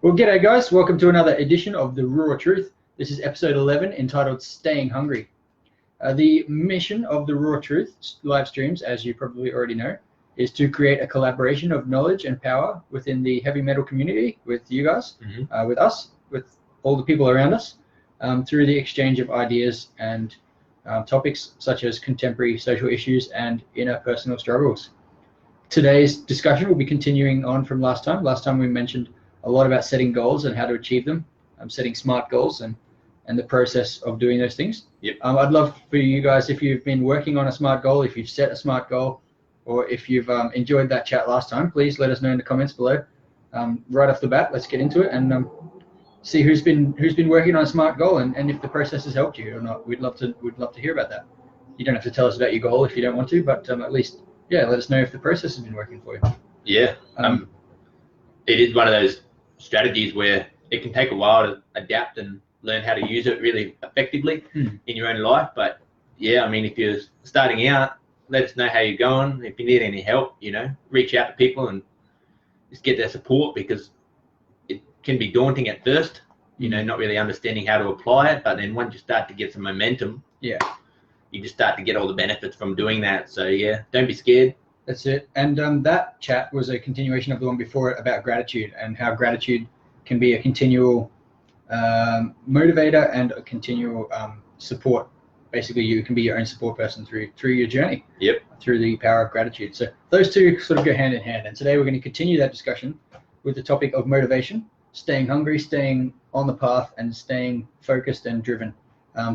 Well, g'day guys, welcome to another edition of the Raw Truth. This is episode 11 entitled Staying Hungry. The mission of the Raw Truth live streams, as you probably already know, is to create a collaboration of knowledge and power within the heavy metal community with you guys, with us, with all the people around us, through the exchange of ideas and topics such as contemporary social issues and interpersonal struggles. Today's discussion will be continuing on from last time. Last time we mentioned a lot about setting goals and how to achieve them, setting SMART goals and the process of doing those things. Yep. I'd love for you guys, if you've been working on a SMART goal, if you've set a SMART goal, or if you've enjoyed that chat last time, please let us know in the comments below. Right off the bat, let's get into it and see who's been working on a SMART goal and if the process has helped you or not. We'd love to hear about that. You don't have to tell us about your goal if you don't want to, but at least let us know if the process has been working for you. Yeah. It is one of those strategies where it can take a while to adapt and learn how to use it really effectively in your own life. But yeah, I mean, if you're starting out, let us know how you're going. If you need any help, reach out to people and just get their support, because it can be daunting at first, not really understanding how to apply it. But then once you start to get some momentum, you just start to get all the benefits from doing that. So yeah, don't be scared. That's it. And that chat was a continuation of the one before it about gratitude and how gratitude can be a continual motivator and a continual support. Basically, you can be your own support person through your journey. Yep. Through the power of gratitude. So those two sort of go hand in hand. And today we're going to continue that discussion with the topic of motivation, staying hungry, staying on the path, and staying focused and driven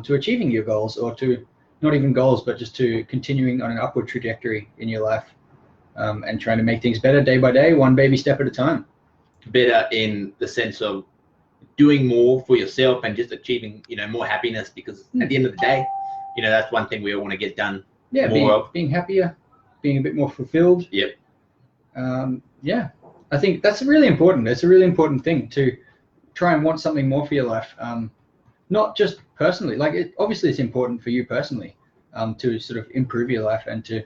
to achieving your goals, or to not even goals, but just to continuing on an upward trajectory in your life. And trying to make things better day by day, one baby step at a time. Better in the sense of doing more for yourself and just achieving, more happiness, because at the end of the day, that's one thing we all want to get done. Yeah, more being happier, being a bit more fulfilled. Yep. I think that's really important. It's a really important thing to try and want something more for your life. Not just personally, obviously it's important for you personally to sort of improve your life and to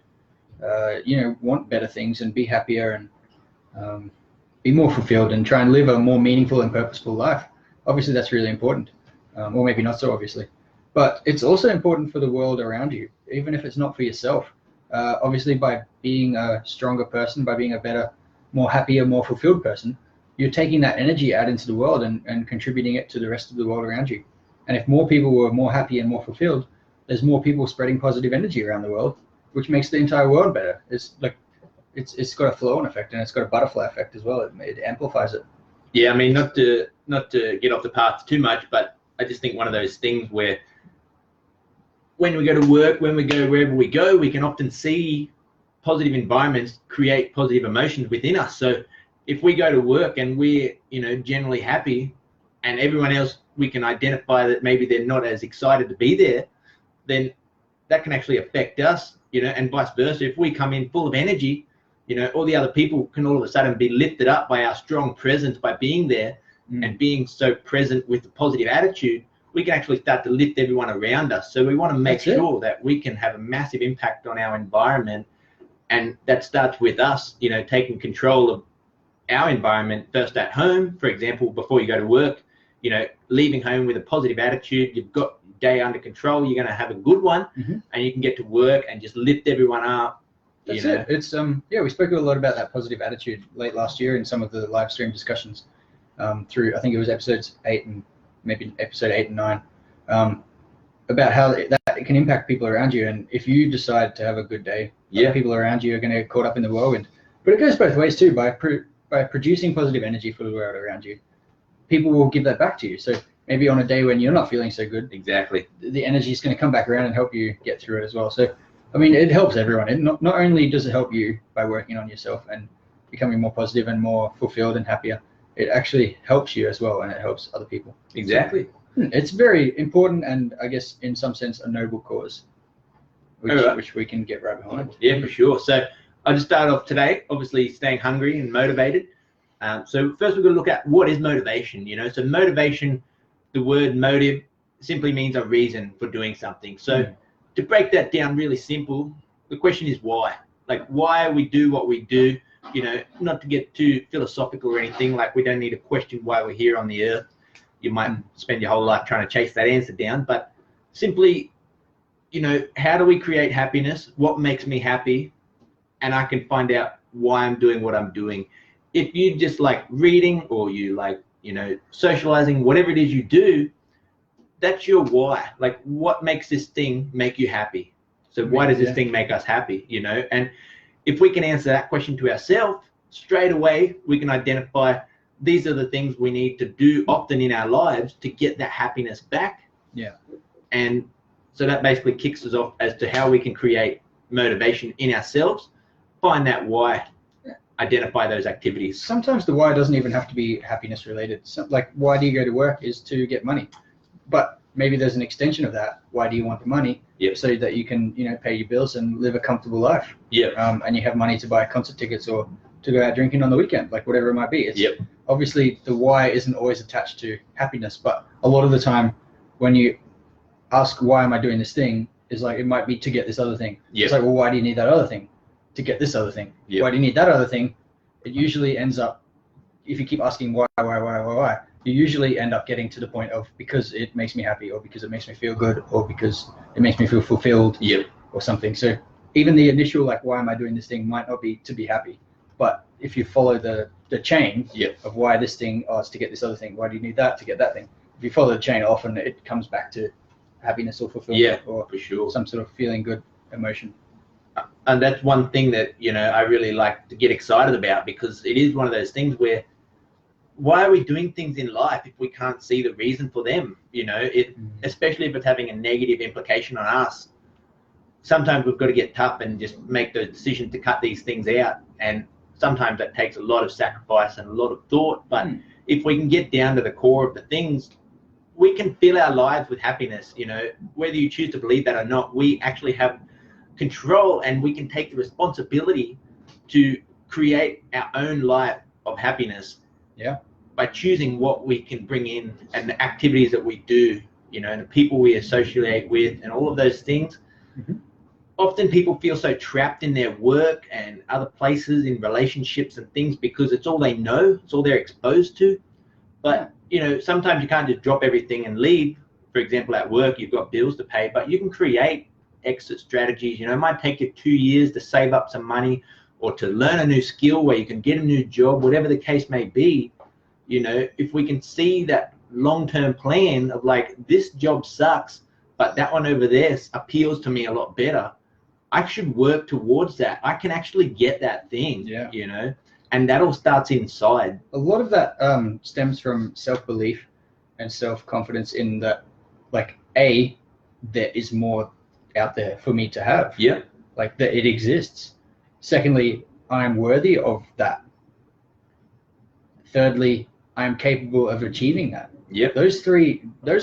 want better things and be happier and be more fulfilled and try and live a more meaningful and purposeful life. Obviously, that's really important, or maybe not so obviously. But it's also important for the world around you, even if it's not for yourself. Obviously, by being a stronger person, by being a better, more happier, more fulfilled person, you're taking that energy out into the world and contributing it to the rest of the world around you. And if more people were more happy and more fulfilled, there's more people spreading positive energy around the world, which makes the entire world better. It's got a flow-on effect, and it's got a butterfly effect as well. It amplifies it. Yeah, I mean, not to get off the path too much, but I just think one of those things where when we go to work, when we go wherever we go, we can often see positive environments create positive emotions within us. So if we go to work and we're generally happy, and everyone else, we can identify that maybe they're not as excited to be there, then that can actually affect us. And vice versa. If we come in full of energy, all the other people can all of a sudden be lifted up by our strong presence, by being there and being so present with a positive attitude. We can actually start to lift everyone around us. So we want to make sure that we can have a massive impact on our environment, and that starts with us, taking control of our environment first at home. For example, before you go to work, leaving home with a positive attitude. You've got your day under control. You're going to have a good one, and you can get to work and just lift everyone up. That's it. It's we spoke a lot about that positive attitude late last year in some of the live stream discussions through, I think it was episodes 8 and maybe episode 8 and 9, about how that it can impact people around you. And if you decide to have a good day, other people around you are going to get caught up in the whirlwind. But it goes both ways too. By producing positive energy for the world around you, people will give that back to you. So maybe on a day when you're not feeling so good, the energy is going to come back around and help you get through it as well. So I mean, it helps everyone. It not only does it help you by working on yourself and becoming more positive and more fulfilled and happier, it actually helps you as well, and it helps other people. Exactly. So, it's very important, and I guess in some sense a noble cause, which we can get right behind. Yeah, for sure. So I'll just start off today, obviously staying hungry and motivated. So first we're going to look at what is motivation. So motivation, the word motive simply means a reason for doing something. So to break that down really simple, the question is why. Why we do what we do, you know, not to get too philosophical or anything, like we don't need to question why we're here on the earth. You might spend your whole life trying to chase that answer down, but simply, you know, how do we create happiness? What makes me happy? And I can find out why I'm doing what I'm doing. If you just like reading, or you like, you know, socializing, whatever it is you do, that's your why. Like, what makes this thing make you happy? So why does this thing make us happy, you know? And if we can answer that question to ourselves, straight away we can identify these are the things we need to do often in our lives to get that happiness back. Yeah. And so that basically kicks us off as to how we can create motivation in ourselves, find that why, identify those activities. Sometimes the why doesn't even have to be happiness related. So, like, why do you go to work is to get money, but maybe there's an extension of that. Why do you want the money? Yep. So that you can, you know, pay your bills and live a comfortable life. Yeah. And you have money to buy concert tickets or to go out drinking on the weekend, like whatever it might be. It's, obviously the why isn't always attached to happiness, but a lot of the time when you ask why am I doing this thing, is like, it might be to get this other thing. It's like, well, why do you need that other thing? To get this other thing. Why do you need that other thing? It usually ends up, if you keep asking why, you usually end up getting to the point of because it makes me happy, or because it makes me feel good, or because it makes me feel fulfilled, or something. So even the initial, like, why am I doing this thing, might not be to be happy, but if you follow the chain of why this thing, oh, it's to get this other thing. Why do you need that? To get that thing. If you follow the chain, often it comes back to happiness or fulfillment, or for sure, some sort of feeling good emotion. And that's one thing that, you know, I really like to get excited about, because it is one of those things where, why are we doing things in life if we can't see the reason for them? You know, especially if it's having a negative implication on us. Sometimes we've got to get tough and just make the decision to cut these things out. And sometimes that takes a lot of sacrifice and a lot of thought. But if we can get down to the core of the things, we can fill our lives with happiness. You know, whether you choose to believe that or not, we actually have control, and we can take the responsibility to create our own life of happiness by choosing what we can bring in, and the activities that we do, you know, and the people we associate with, and all of those things. Often people feel so trapped in their work and other places, in relationships and things, because it's all they know, it's all they're exposed to. But you know, sometimes you can't just drop everything and leave. For example, at work you've got bills to pay, but you can create exit strategies. You know, it might take you 2 years to save up some money, or to learn a new skill where you can get a new job, whatever the case may be. You know, if we can see that long-term plan of like, this job sucks, but that one over there appeals to me a lot better, I should work towards that. I can actually get that thing, you know, and that all starts inside. A lot of that stems from self-belief and self-confidence in that, like, there is more out there for me to have. Like, that it exists. Secondly, I'm worthy of that. Thirdly, I'm capable of achieving that. Those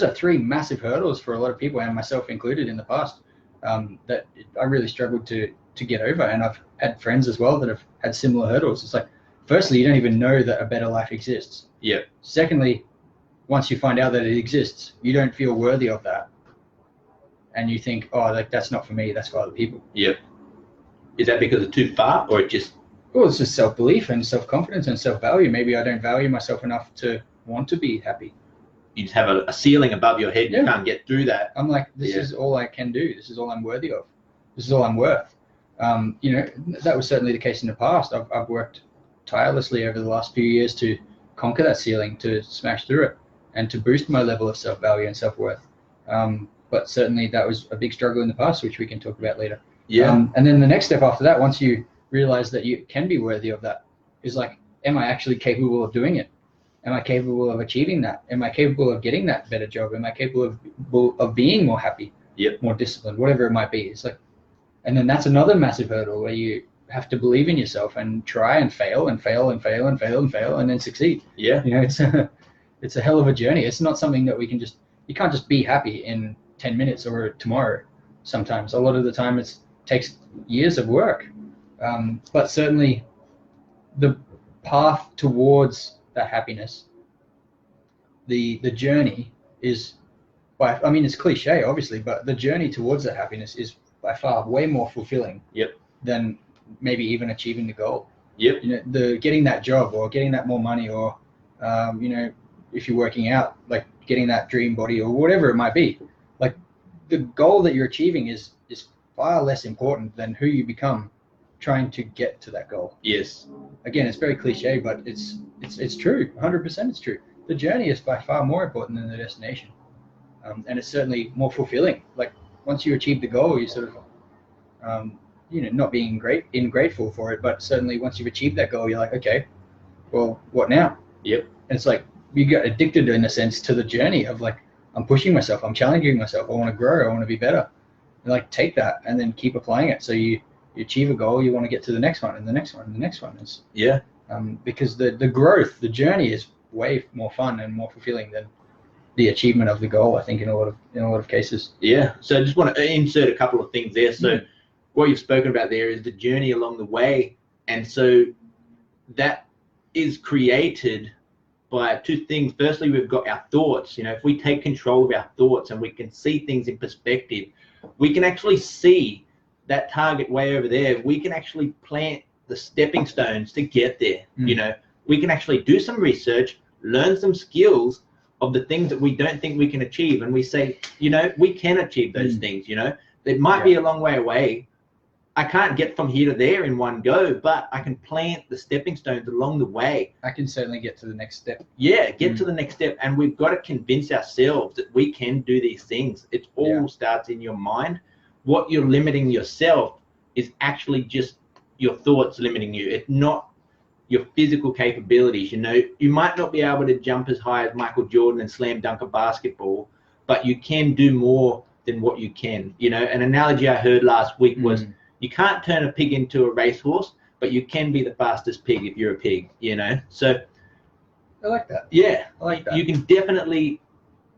are three massive hurdles for a lot of people, and myself included in the past, that I really struggled to get over. And I've had friends as well that have had similar hurdles. It's like, firstly, you don't even know that a better life exists. Secondly, once you find out that it exists, you don't feel worthy of that. And you think, oh, like, that's not for me, that's for other people. Is that because it's too far, or it just... Well, it's just self-belief and self-confidence and self-value. Maybe I don't value myself enough to want to be happy. You just have a ceiling above your head. You can't get through that. I'm like, this is all I can do. This is all I'm worthy of. This is all I'm worth. You know, that was certainly the case in the past. I've worked tirelessly over the last few years to conquer that ceiling, to smash through it, and to boost my level of self-value and self-worth. But certainly that was a big struggle in the past, which we can talk about later. And then the next step after that, once you realize that you can be worthy of that, is like, am I actually capable of doing it? Am I capable of achieving that? Am I capable of getting that better job? Am I capable of being more happy, more disciplined, whatever it might be? It's like, and then that's another massive hurdle where you have to believe in yourself and try and fail and fail and fail and fail and fail and then succeed. You know, it's a hell of a journey. It's not something that you can't just be happy in 10 minutes or tomorrow. Sometimes, a lot of the time, it takes years of work. But certainly the path towards that happiness, the journey is, I mean, it's cliche, obviously, but the journey towards that happiness is by far way more fulfilling than maybe even achieving the goal. Yep. You know, the getting that job or getting that more money, or you know, if you're working out, like getting that dream body or whatever it might be. Like the goal that you're achieving is far less important than who you become trying to get to that goal. Yes. Again, it's very cliche, but it's true. 100% it's true. The journey is by far more important than the destination, and it's certainly more fulfilling. Like once you achieve the goal, you sort of you know, not being ingrateful for it, but certainly once you've achieved that goal, you're like, okay, well, what now? Yep. And it's like you get addicted in a sense to the journey of like, I'm pushing myself, I'm challenging myself, I want to grow, I want to be better. And like take that and then keep applying it. So you achieve a goal, you want to get to the next one and the next one and the next one. It's, yeah. Because the growth, the journey is way more fun and more fulfilling than the achievement of the goal, I think, in a lot of cases. Yeah. So I just want to insert a couple of things there. So what you've spoken about there is the journey along the way. And so that is created by two things. Firstly, we've got our thoughts. You know, if we take control of our thoughts and we can see things in perspective, we can actually see that target way over there. We can actually plant the stepping stones to get there. You know, we can actually do some research, learn some skills of the things that we don't think we can achieve. And we say, you know, we can achieve those things. You know, it might be a long way away. I can't get from here to there in one go, but I can plant the stepping stones along the way. I can certainly get to the next step. Yeah, get to the next step. And we've got to convince ourselves that we can do these things. It all starts in your mind. What you're limiting yourself is actually just your thoughts limiting you. It's not your physical capabilities. You know, you might not be able to jump as high as Michael Jordan and slam dunk a basketball, but you can do more than what you can. You know, an analogy I heard last week was, you can't turn a pig into a racehorse, but you can be the fastest pig if you're a pig, you know? So I like that. Yeah. I like that. You can definitely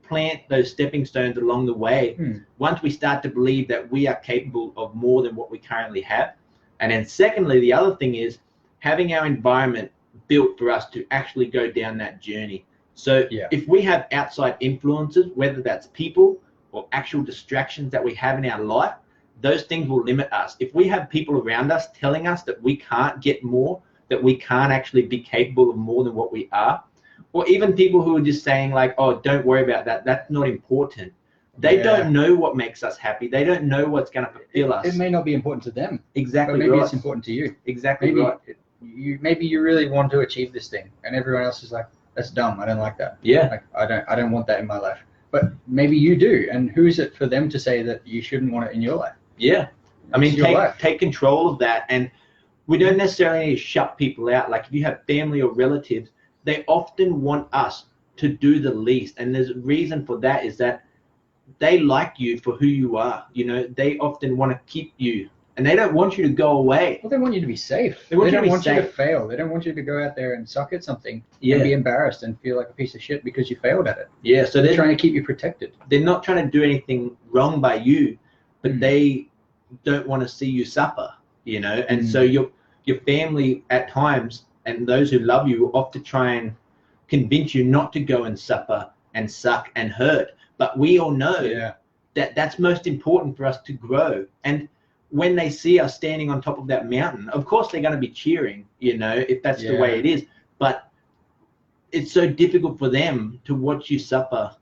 plant those stepping stones along the way once we start to believe that we are capable of more than what we currently have. And then secondly, the other thing is having our environment built for us to actually go down that journey. So if we have outside influences, whether that's people or actual distractions that we have in our life, those things will limit us. If we have people around us telling us that we can't get more, that we can't actually be capable of more than what we are, or even people who are just saying like, oh, don't worry about that, that's not important. They don't know what makes us happy. They don't know what's going to fulfill us. It may not be important to them. Exactly. But maybe it's important to you. Exactly maybe right. Maybe you really want to achieve this thing, and everyone else is like, that's dumb, I don't like that. Yeah. Like, I don't want that in my life. But maybe you do, and who is it for them to say that you shouldn't want it in your life? Yeah. I mean, take control of that. And we don't necessarily need to shut people out. Like if you have family or relatives, they often want us to do the least. And there's a reason for that, is that they like you for who you are. You know, they often want to keep you, and they don't want you to go away. Well, they want you to be safe. They don't want you to fail. They don't want you to go out there and suck at something and be embarrassed and feel like a piece of shit because you failed at it. Yeah, so they're trying to keep you protected. They're not trying to do anything wrong by you, but they don't want to see you suffer, you know. And so your family at times, and those who love you, will often try and convince you not to go and suffer and suck and hurt. But we all know that that's most important for us to grow. And when they see us standing on top of that mountain, of course they're going to be cheering, you know, if that's the way it is. But it's so difficult for them to watch you suffer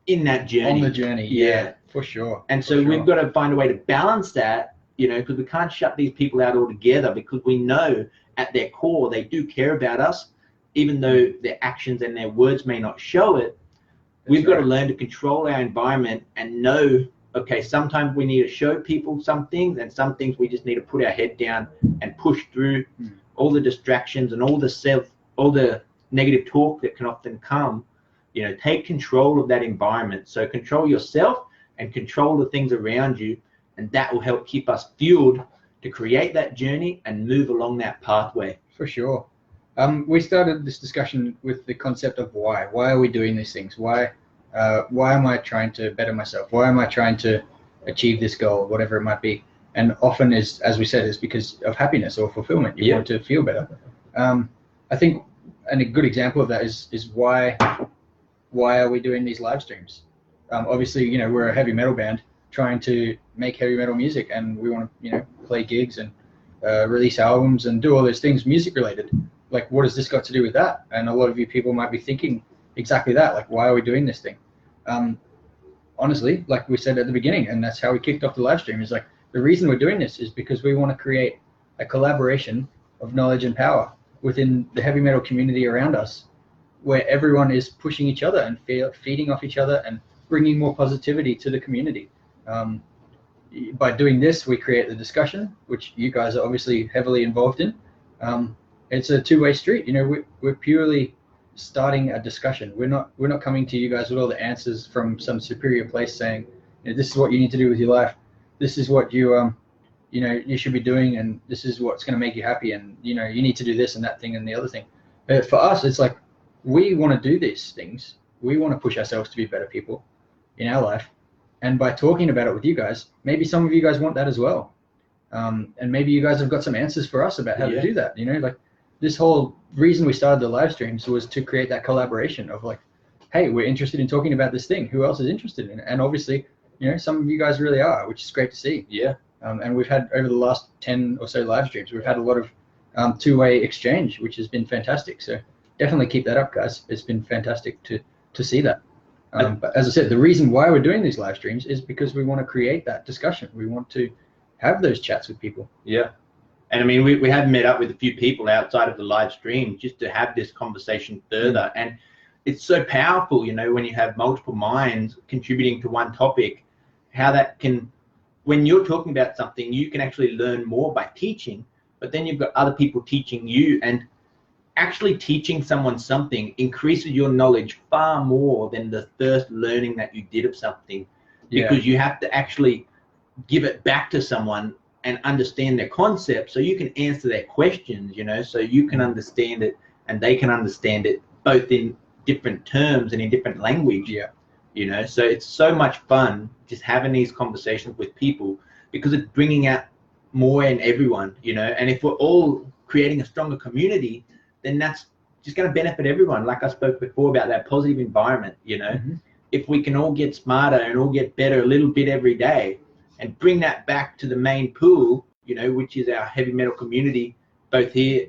in that journey. On the journey, yeah, for sure. And so we've got to find a way to balance that, you know, because we can't shut these people out altogether, because we know at their core they do care about us, even though their actions and their words may not show it. We've got to learn to control our environment and know, okay, sometimes we need to show people some things, and some things we just need to put our head down and push through all the distractions and all the negative talk that can often come. You know, take control of that environment. So control yourself and control the things around you, and that will help keep us fueled to create that journey and move along that pathway. For sure. We started this discussion with the concept of why. Why are we doing these things? Why am I trying to better myself? Why am I trying to achieve this goal, whatever it might be? And often is, as we said, is because of happiness or fulfillment. You want to feel better. I think, and a good example of that is why are we doing these live streams? Obviously, you know, we're a heavy metal band trying to make heavy metal music, and we want to, you know, play gigs and release albums and do all those things music related. Like, what has this got to do with that? And a lot of you people might be thinking exactly that. Like, why are we doing this thing? Honestly, like we said at the beginning, and that's how we kicked off the live stream, is like, the reason we're doing this is because we want to create a collaboration of knowledge and power within the heavy metal community around us, where everyone is pushing each other and feeding off each other and bringing more positivity to the community. By doing this, we create the discussion, which you guys are obviously heavily involved in. It's a two-way street. You know, we're purely starting a discussion. We're not coming to you guys with all the answers from some superior place saying, you know, this is what you need to do with your life. This is what you you should be doing, and this is what's going to make you happy, and you need to do this and that thing and the other thing. But for us, it's like, we want to do these things. We want to push ourselves to be better people in our life. And by talking about it with you guys, maybe some of you guys want that as well. And maybe you guys have got some answers for us about how to do that. You know, like, this whole reason we started the live streams was to create that collaboration of like, hey, we're interested in talking about this thing. Who else is interested in it? And obviously, you know, some of you guys really are, which is great to see. Yeah. And we've had, over the last 10 or so live streams, we've had a lot of two-way exchange, which has been fantastic. So definitely keep that up, guys. It's been fantastic to see that. But as I said, the reason why we're doing these live streams is because we want to create that discussion. We want to have those chats with people. Yeah. And I mean, we have met up with a few people outside of the live stream just to have this conversation further. And it's so powerful, you know, when you have multiple minds contributing to one topic, how that can, when you're talking about something, you can actually learn more by teaching, but then you've got other people teaching you, and actually teaching someone something increases your knowledge far more than the first learning that you did of something, because you have to actually give it back to someone and understand their concept so you can answer their questions, you know, so you can understand it and they can understand it, both in different terms and in different language. Yeah. You know, so it's so much fun just having these conversations with people, because it's bringing out more in everyone, you know. And if we're all creating a stronger community, then that's just going to benefit everyone. Like I spoke before about that positive environment, you know. If we can all get smarter and all get better a little bit every day and bring that back to the main pool, you know, which is our heavy metal community, both here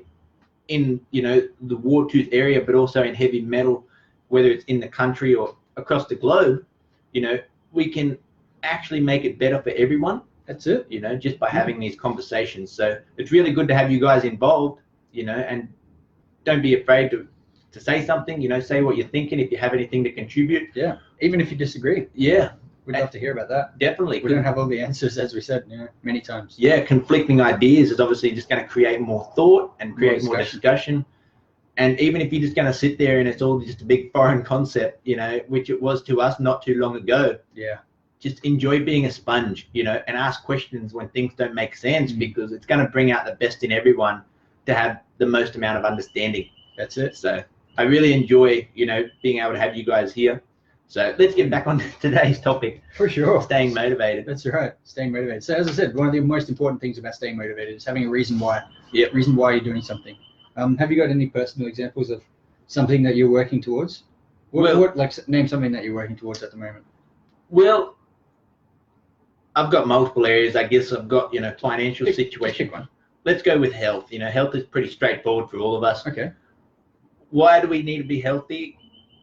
in, you know, the Wartooth area, but also in heavy metal, whether it's in the country or across the globe, you know, we can actually make it better for everyone. That's it. You know, just by having these conversations. So it's really good to have you guys involved, you know, and don't be afraid to say something, you know, say what you're thinking if you have anything to contribute. Yeah. Even if you disagree. Yeah. We'd love to hear about that. Definitely. We don't have all the answers, as we said, you know, many times. Yeah, conflicting ideas is obviously just going to create more thought and create more discussion. And even if you're just going to sit there and it's all just a big foreign concept, you know, which it was to us not too long ago. Yeah. Just enjoy being a sponge, you know, and ask questions when things don't make sense, because it's going to bring out the best in everyone to have the most amount of understanding. That's it. So I really enjoy, you know, being able to have you guys here. So let's get back on today's topic. For sure. Staying motivated. That's right. Staying motivated. So as I said, one of the most important things about staying motivated is having a reason why. Yep. Reason why you're doing something. Have you got any personal examples of something that you're working towards? Name something that you're working towards at the moment. Well, I've got multiple areas. I guess I've got, you know, financial situation. One. Let's go with health. You know, health is pretty straightforward for all of us. Okay. Why do we need to be healthy?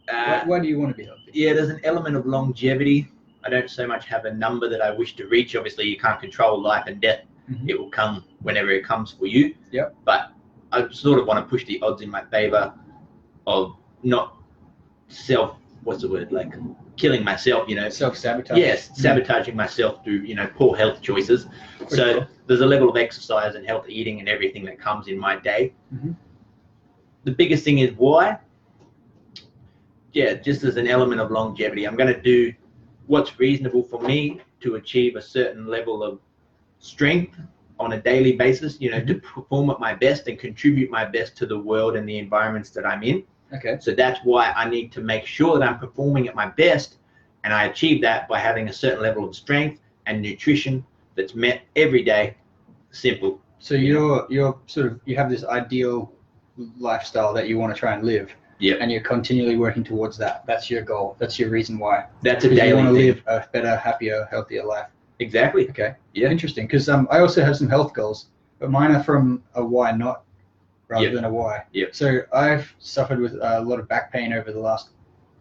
Why do you want to be healthy? Yeah, there's an element of longevity. I don't so much have a number that I wish to reach. Obviously, you can't control life and death. It will come whenever it comes for you. Yep. But I sort of want to push the odds in my favor of not killing myself, you know. Self-sabotage. Yes, sabotaging myself through, you know, poor health choices. So there's a level of exercise and healthy eating and everything that comes in my day. The biggest thing is why? Yeah, just as an element of longevity. I'm going to do what's reasonable for me to achieve a certain level of strength on a daily basis, you know, to perform at my best and contribute my best to the world and the environments that I'm in. Okay. So that's why I need to make sure that I'm performing at my best, and I achieve that by having a certain level of strength and nutrition that's met every day. Simple. So you're sort of, you have this ideal lifestyle that you want to try and live. Yeah. And you're continually working towards that. That's your goal. That's your reason why. That's a daily thing. You want to thing. live a better, happier, healthier life. Exactly. Okay. Yeah. Interesting. Because I also have some health goals. but mine are from a why not rather Yep. than a why. Yep. So I've suffered with a lot of back pain over the last,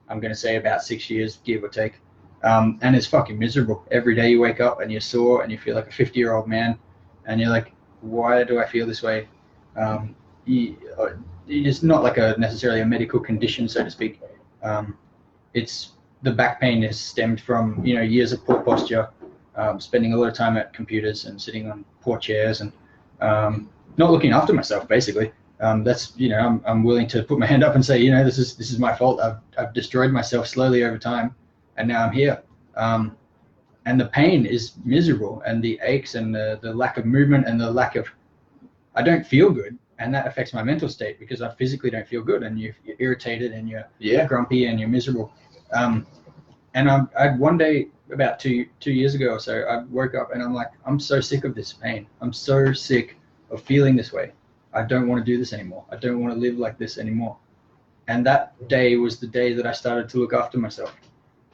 I'm going to say about 6 years, give or take. And it's fucking miserable. Every day you wake up and you're sore and you feel like a 50-year-old man, and you're like, why do I feel this way? It's not like necessarily a medical condition, so to speak. It's the back pain is stemmed from years of poor posture, spending a lot of time at computers and sitting on poor chairs and not looking after myself, basically. That's I'm willing to put my hand up and say this is my fault. I've destroyed myself slowly over time, and now I'm here. And the pain is miserable, and the aches and the lack of movement and the lack of, I don't feel good, and that affects my mental state because I physically don't feel good, and you're irritated and you're grumpy and you're miserable. And I one day about two years ago or so, I woke up and I'm like, I'm so sick of this pain. I'm so sick of feeling this way. I don't want to do this anymore. I don't want to live like this anymore. And that day was the day that I started to look after myself.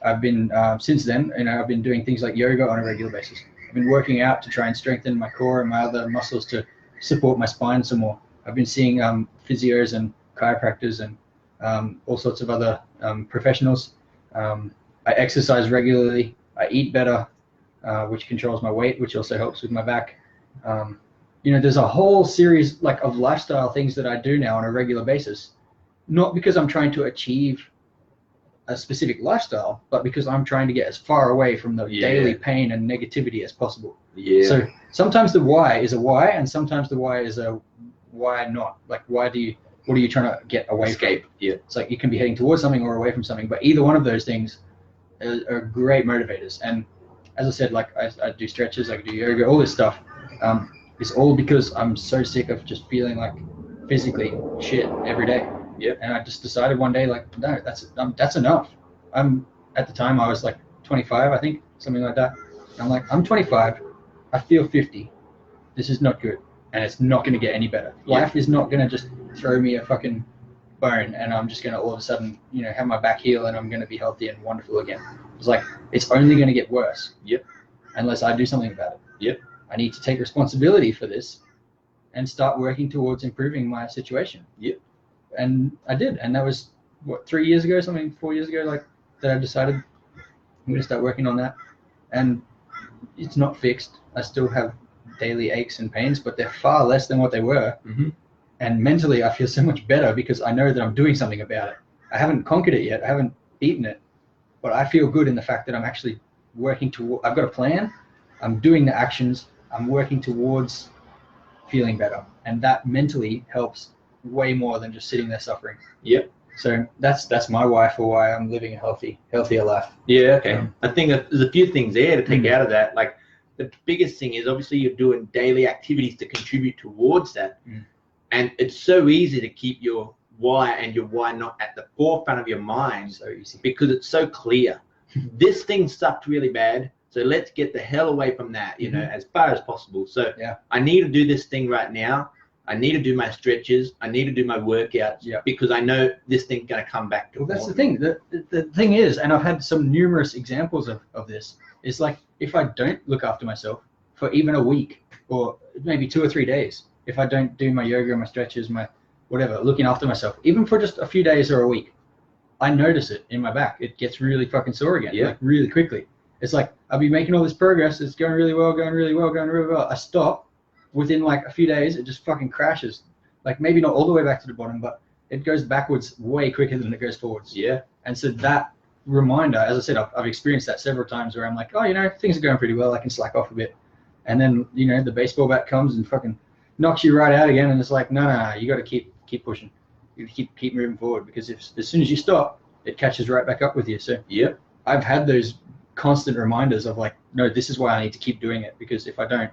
I've been, since then, I've been doing things like yoga on a regular basis. I've been working out to try and strengthen my core and my other muscles to support my spine some more. I've been seeing physios and chiropractors and all sorts of other professionals. I exercise regularly. I eat better, which controls my weight, which also helps with my back. There's a whole series of lifestyle things that I do now on a regular basis, not because I'm trying to achieve a specific lifestyle, but because I'm trying to get as far away from the daily pain and negativity as possible. Yeah. So sometimes the why is a why, and sometimes the why is a why not. Like, what are you trying to get away from? Yeah. It's like you can be heading towards something or away from something, but either one of those things are great motivators. And as I said, I do stretches, I do yoga, all this stuff. It's all because I'm so sick of just feeling like physically shit every day. Yeah. And I just decided one day, no, that's enough. At the time I was 25, I think, something like that. And I'm like, I'm 25, I feel 50. This is not good, and it's not going to get any better. Life is not going to just throw me a fucking bone, and I'm just going to all of a sudden, have my back heal, and I'm going to be healthy and wonderful again. It's only going to get worse. Yep. Unless I do something about it. Yep. I need to take responsibility for this and start working towards improving my situation. Yep. And I did, and that was 3 years ago, 4 years ago, that I decided I'm going to start working on that. And it's not fixed. I still have daily aches and pains, but they're far less than what they were. Mm-hmm. And mentally, I feel so much better because I know that I'm doing something about it. I haven't conquered it yet. I haven't beaten it, but I feel good in the fact that I'm actually working toward. I've got a plan. I'm doing the actions. I'm working towards feeling better, and that mentally helps way more than just sitting there suffering. Yep. So that's my why for why I'm living a healthier life. Yeah. Okay. I think there's a few things there to take out of that. The biggest thing is obviously you're doing daily activities to contribute towards that. And it's so easy to keep your why and your why not at the forefront of your mind. So easy. Because it's so clear. This thing sucked really bad, so let's get the hell away from that, as far as possible. So I need to do this thing right now. I need to do my stretches. I need to do my workouts because I know this thing's going to come back to me. Well, that's the thing. The thing is, and I've had some numerous examples of this, is if I don't look after myself for even a week or maybe 2 or 3 days, if I don't do my yoga, my stretches, my whatever, looking after myself, even for just a few days or a week, I notice it in my back. It gets really fucking sore again, really quickly. It's I'll be making all this progress. It's going really well, going really well. I stop. Within a few days, it just fucking crashes. Maybe not all the way back to the bottom, but it goes backwards way quicker than it goes forwards. Yeah. And so that reminder, as I said, I've experienced that several times where I'm like, oh, things are going pretty well. I can slack off a bit. And then, the baseball bat comes and fucking knocks you right out again. And it's no, you got to keep pushing. You got to keep moving forward, because as soon as you stop, it catches right back up with you. So I've had those constant reminders of no, this is why I need to keep doing it, because if I don't,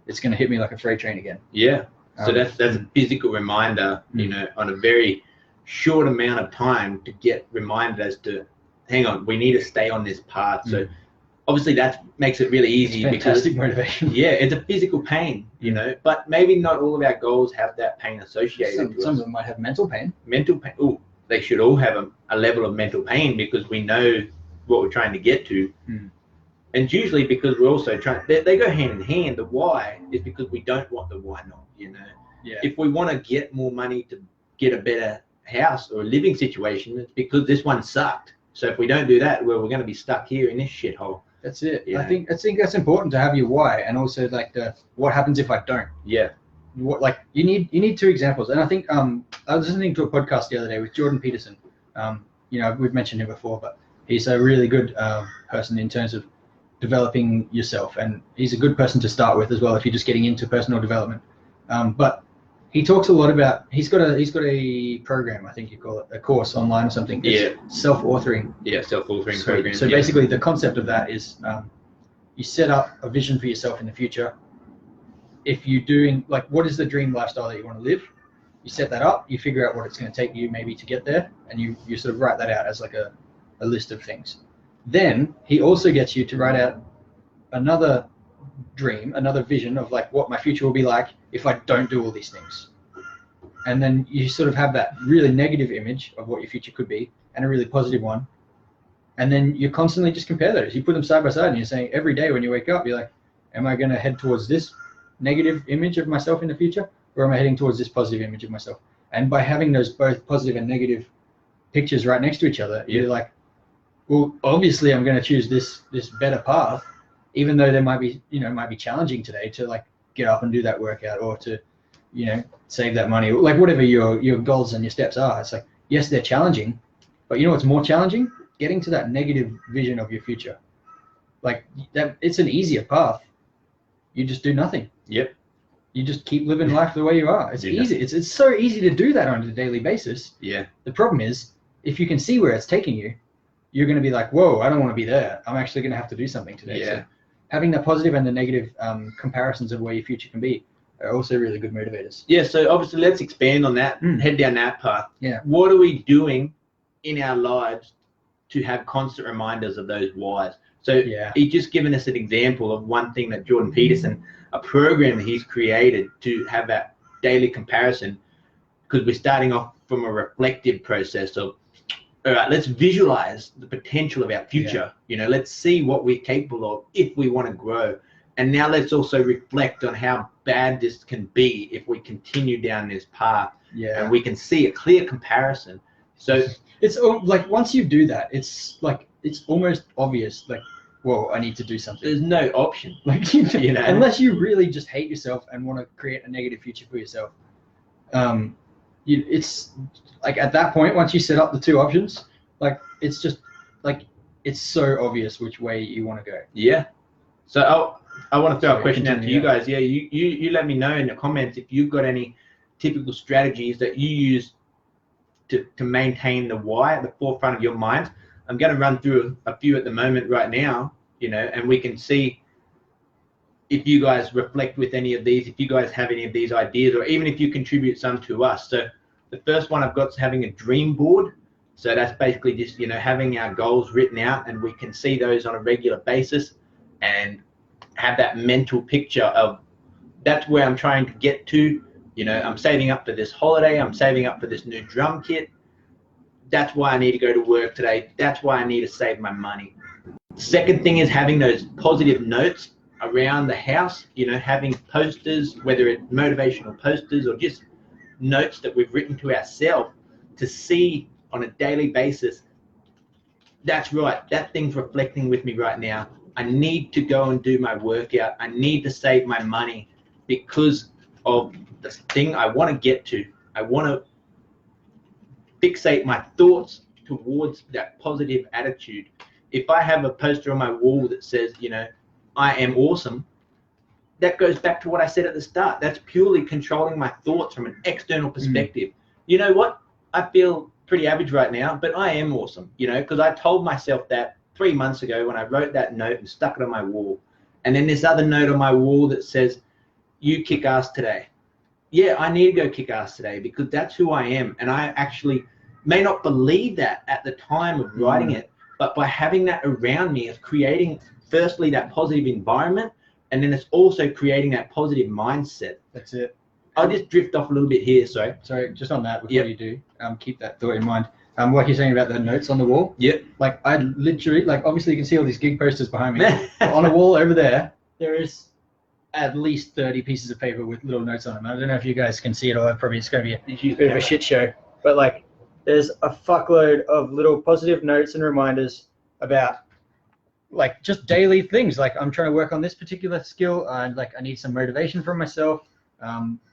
it's going to hit me like a freight train again. Yeah. So that's a physical reminder, on a very short amount of time to get reminded as to, hang on, we need to stay on this path. So obviously that makes it really easy. It's fantastic motivation. Yeah, it's a physical pain, but maybe not all of our goals have that pain associated. Some of them might have mental pain. Mental pain. Oh, they should all have a level of mental pain, because we know what we're trying to get to. And usually because we're also trying, they go hand in hand. The why is because we don't want the why not, you know. Yeah. If we want to get more money to get a better house or a living situation, it's because this one sucked. So if we don't do that, well, we're going to be stuck here in this shithole. That's it. Yeah. I think that's important to have your why, and also like the what happens if I don't. Yeah. What, like you need two examples, and I think I was listening to a podcast the other day with Jordan Peterson. You know, we've mentioned him before, but he's a really good person in terms of developing yourself, and he's a good person to start with as well if you're just getting into personal development. But he talks a lot about he's got a program, I think you call it, a course online or something. It's self-authoring. Yeah, self-authoring program. So basically, the concept of that is you set up a vision for yourself in the future. If you're doing like, what is the dream lifestyle that you want to live? You set that up. You figure out what it's going to take you maybe to get there, and you sort of write that out as like a list of things. Then he also gets you to write out another dream, another vision of like what my future will be like if I don't do all these things. And then you sort of have that really negative image of what your future could be and a really positive one. And then you constantly just compare those. You put them side by side and you're saying every day when you wake up, you're like, am I going to head towards this negative image of myself in the future, or am I heading towards this positive image of myself? And by having those both positive and negative pictures right next to each other, you're like, well, obviously I'm going to choose this better path, even though there might be challenging today to like get up and do that workout, or to, you know, save that money, like whatever your goals and your steps are. It's like, yes, they're challenging, but you know what's more challenging? Getting to that negative vision of your future. Like that, it's an easier path. You just do nothing. Yep. You just keep living life the way you are. It's easy. It's so easy to do that on a daily basis. Yeah. The problem is, if you can see where it's taking you, you're going to be like, whoa, I don't want to be there. I'm actually going to have to do something today. Yeah. So having the positive and the negative comparisons of where your future can be are also really good motivators. Yeah, so obviously let's expand on that, head down that path. Yeah. What are we doing in our lives to have constant reminders of those whys? So he's just given us an example of one thing that Jordan Peterson, a program that he's created to have that daily comparison, because we're starting off from a reflective process of, all right, let's visualize the potential of our future. You know, let's see what we're capable of if we want to grow. And now let's also reflect on how bad this can be if we continue down this path. Yeah. And we can see a clear comparison. So it's like once you do that, it's like it's almost obvious. Like, whoa, I need to do something. There's no option. Like you know, unless you really just hate yourself and want to create a negative future for yourself. It's like at that point, once you set up the two options, like it's just like it's so obvious which way you want to go. Yeah. So I want to throw a question out to you guys. Yeah, you let me know in the comments if you've got any typical strategies that you use to maintain the why at the forefront of your mind. I'm going to run through a few at the moment right now, you know, and we can see if you guys reflect with any of these, if you guys have any of these ideas, or even if you contribute some to us. So the first one I've got is having a dream board. So that's basically just, you know, having our goals written out, and we can see those on a regular basis and have that mental picture of that's where I'm trying to get to. You know, I'm saving up for this holiday. I'm saving up for this new drum kit. That's why I need to go to work today. That's why I need to save my money. Second thing is having those positive notes around the house, you know, having posters, whether it's motivational posters or just notes that we've written to ourselves to see on a daily basis, that's right, that thing's reflecting with me right now. I need to go and do my workout. I need to save my money because of the thing I want to get to. I want to fixate my thoughts towards that positive attitude. If I have a poster on my wall that says, you know, I am awesome, that goes back to what I said at the start. That's purely controlling my thoughts from an external perspective. You know what? I feel pretty average right now, but I am awesome, you know, because I told myself that 3 months ago when I wrote that note and stuck it on my wall. And then this other note on my wall that says, you kick ass today. Yeah, I need to go kick ass today because that's who I am. And I actually may not believe that at the time of writing it, but by having that around me, it's creating firstly that positive environment, and then it's also creating that positive mindset. That's it. I'll just drift off a little bit here, sorry. Sorry, just on that before you do, keep that thought in mind. Like you're saying about the notes on the wall. Yep. Like I literally, like obviously you can see all these gig posters behind me. On a wall over there is at least 30 pieces of paper with little notes on them. I don't know if you guys can see it, or probably it's going to be a bit of a shit show. But like, there's a fuckload of little positive notes and reminders about like just daily things. Like I'm trying to work on this particular skill, and like I need some motivation from myself.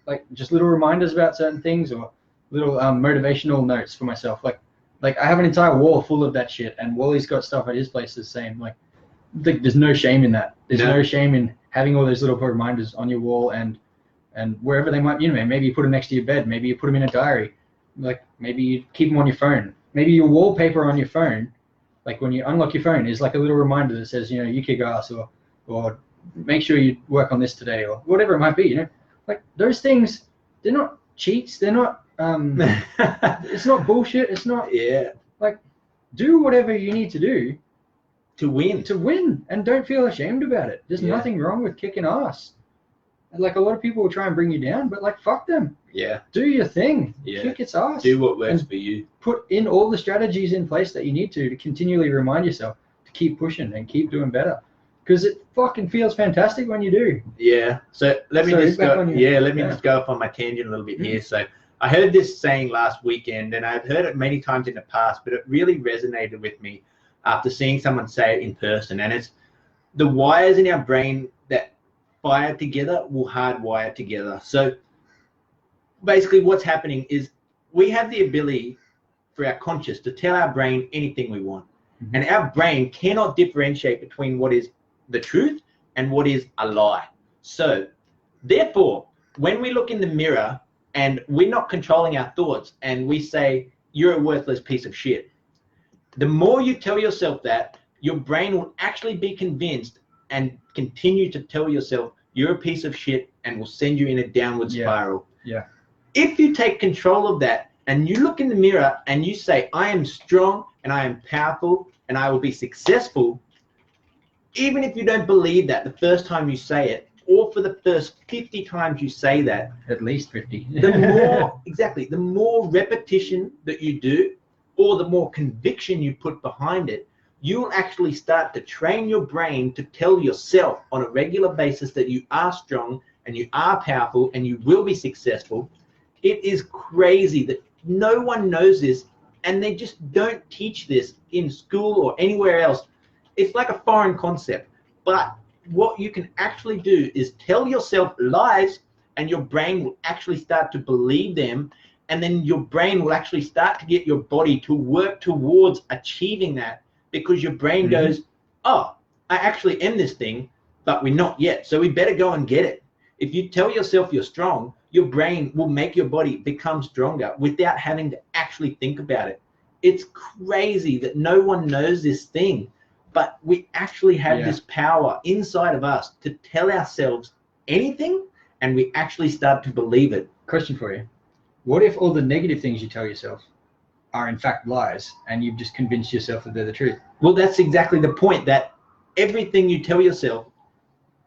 Like just little reminders about certain things, or little motivational notes for myself. Like I have an entire wall full of that shit, and Wally's got stuff at his place the same. Like there's no shame in that. There's no shame in having all those little reminders on your wall and wherever they might, maybe you put them next to your bed, maybe you put them in a diary, like maybe you keep them on your phone, maybe your wallpaper on your phone, like when you unlock your phone, is like a little reminder that says, you kick ass, or make sure you work on this today, or whatever it might be. Like those things, they're not cheats, they're not it's not bullshit, it's not like, do whatever you need to do to win, and don't feel ashamed about it. There's nothing wrong with kicking ass. Like a lot of people will try and bring you down, but like fuck them. Do your thing. Kick its ass. Do what works for you. Put in all the strategies in place that you need to continually remind yourself to keep pushing and keep doing better, because it fucking feels fantastic when you do. So let me just go off on my tangent a little bit here. So I heard this saying last weekend, and I've heard it many times in the past, but it really resonated with me after seeing someone say it in person. And it's the wires in our brain that fire together will hardwire together. So basically what's happening is we have the ability for our conscious to tell our brain anything we want. And our brain cannot differentiate between what is the truth and what is a lie. So therefore, when we look in the mirror and we're not controlling our thoughts and we say, you're a worthless piece of shit, the more you tell yourself that, your brain will actually be convinced and continue to tell yourself you're a piece of shit, and will send you in a downward spiral. If you take control of that and you look in the mirror and you say, I am strong and I am powerful and I will be successful, even if you don't believe that the first time you say it, or for the first 50 times you say that, at least 50, the more repetition that you do, or the more conviction you put behind it, you will actually start to train your brain to tell yourself on a regular basis that you are strong and you are powerful and you will be successful. It is crazy that no one knows this, and they just don't teach this in school or anywhere else. It's like a foreign concept. But what you can actually do is tell yourself lies, and your brain will actually start to believe them, and then your brain will actually start to get your body to work towards achieving that, because your brain goes, oh, I actually am this thing, but we're not yet, so we better go and get it. If you tell yourself you're strong, your brain will make your body become stronger without having to actually think about it. It's crazy that no one knows this thing, but we actually have this power inside of us to tell ourselves anything, and we actually start to believe it. Question for you. What if all the negative things you tell yourself are in fact lies, and you've just convinced yourself that they're the truth? Well, that's exactly the point, that everything you tell yourself,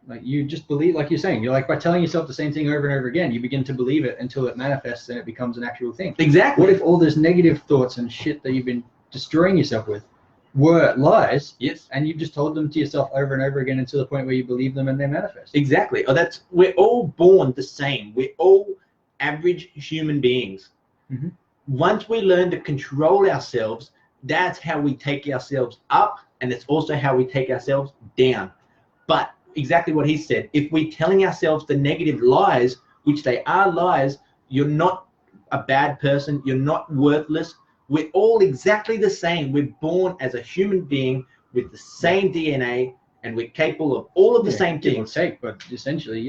like you just believe, like you're saying, you're like, by telling yourself the same thing over and over again, you begin to believe it until it manifests and it becomes an actual thing. Exactly. What if all those negative thoughts and shit that you've been destroying yourself with were lies? Yes. And you've just told them to yourself over and over again until the point where you believe them and they manifest. Exactly. We're all born the same. We're all average human beings. Once we learn to control ourselves, that's how we take ourselves up, and it's also how we take ourselves down. But exactly what he said, if we're telling ourselves the negative lies, which they are lies, you're not a bad person, you're not worthless, we're all exactly the same. We're born as a human being with the same DNA, and we're capable of all of the same things. But essentially,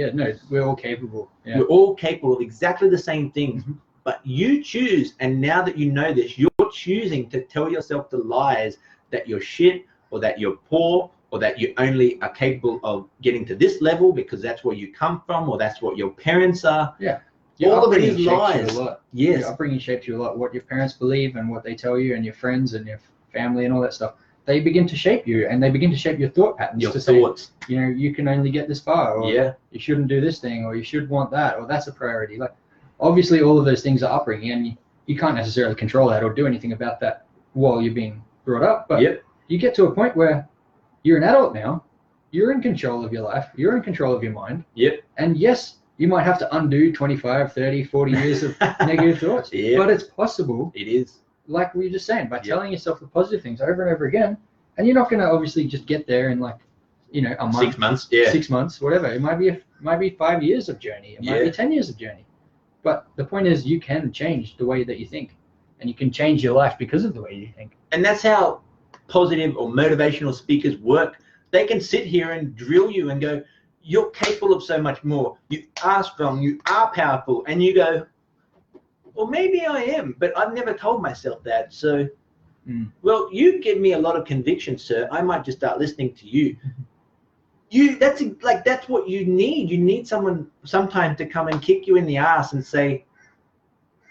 we're all capable. We're all capable of exactly the same things. But you choose, and now that you know this, you're choosing to tell yourself the lies that you're shit, or that you're poor, or that you only are capable of getting to this level because that's where you come from, or that's what your parents are. All of these lies. Your upbringing shapes you a lot. What your parents believe and what they tell you, and your friends and your family and all that stuff, they begin to shape you, and they begin to shape your thought patterns. Your thoughts. Say, you can only get this far, or you shouldn't do this thing, or you should want that, or that's a priority. Like, obviously, all of those things are upbringing, and you can't necessarily control that or do anything about that while you're being brought up. But Yep. you get to a point where you're an adult now, you're in control of your life, you're in control of your mind. Yep. And yes, you might have to undo 25, 30, 40 years of negative thoughts, Yep. but it's possible. It is. Like we were just saying, by telling yourself the positive things over and over again, and you're not going to obviously just get there in like, you know, a month, 6 months. Yeah. 6 months, whatever. It might be 5 years of journey. It might be 10 years of journey. But the point is, you can change the way that you think, and you can change your life because of the way you think. And that's how positive or motivational speakers work. They can sit here and drill you and go, you're capable of so much more. You are strong. You are powerful. And you go, well, maybe I am, but I've never told myself that. So, well, you give me a lot of conviction, sir. I might just start listening to you. That's what you need. You need someone sometimes to come and kick you in the ass and say,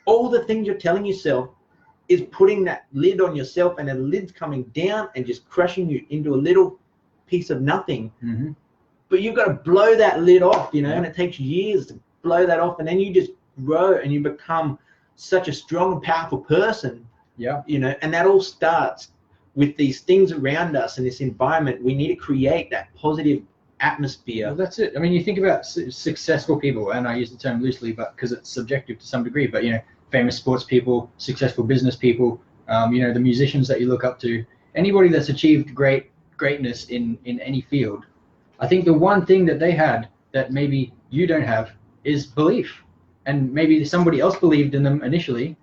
all the things you're telling yourself is putting that lid on yourself, and the lid's coming down and just crushing you into a little piece of nothing. But you've got to blow that lid off, you know, and it takes years to blow that off, and then you just grow and you become such a strong and powerful person. You know, and that all starts with these things around us and this environment. We need to create that positive atmosphere. Well, that's it. I mean, you think about successful people, and I use the term loosely, but because it's subjective to some degree, but, you know, famous sports people, successful business people, you know, the musicians that you look up to, anybody that's achieved greatness in any field. I think the one thing that they had that maybe you don't have is belief. And maybe somebody else believed in them initially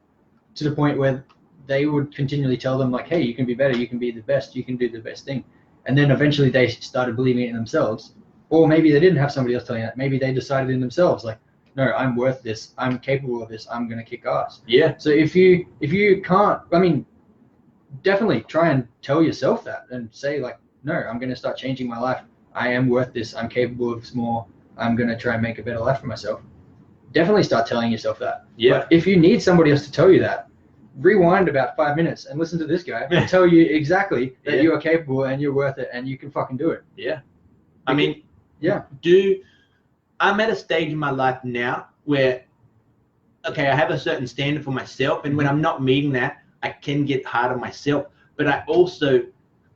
to the point where they would continually tell them, like, hey, you can be better, you can be the best, you can do the best thing. And then eventually they started believing it in themselves. Or maybe they didn't have somebody else telling that. Maybe they decided in themselves, like, no, I'm worth this, I'm capable of this, I'm going to kick ass. So if you can't, I mean, definitely try and tell yourself that and say, like, no, I'm going to start changing my life. I am worth this, I'm capable of more, I'm going to try and make a better life for myself. Definitely start telling yourself that. But if you need somebody else to tell you that, rewind about 5 minutes and listen to this guy and tell you exactly that you are capable and you're worth it and you can fucking do it. I mean, I'm at a stage in my life now where, okay, I have a certain standard for myself, and when I'm not meeting that, I can get hard on myself. But I also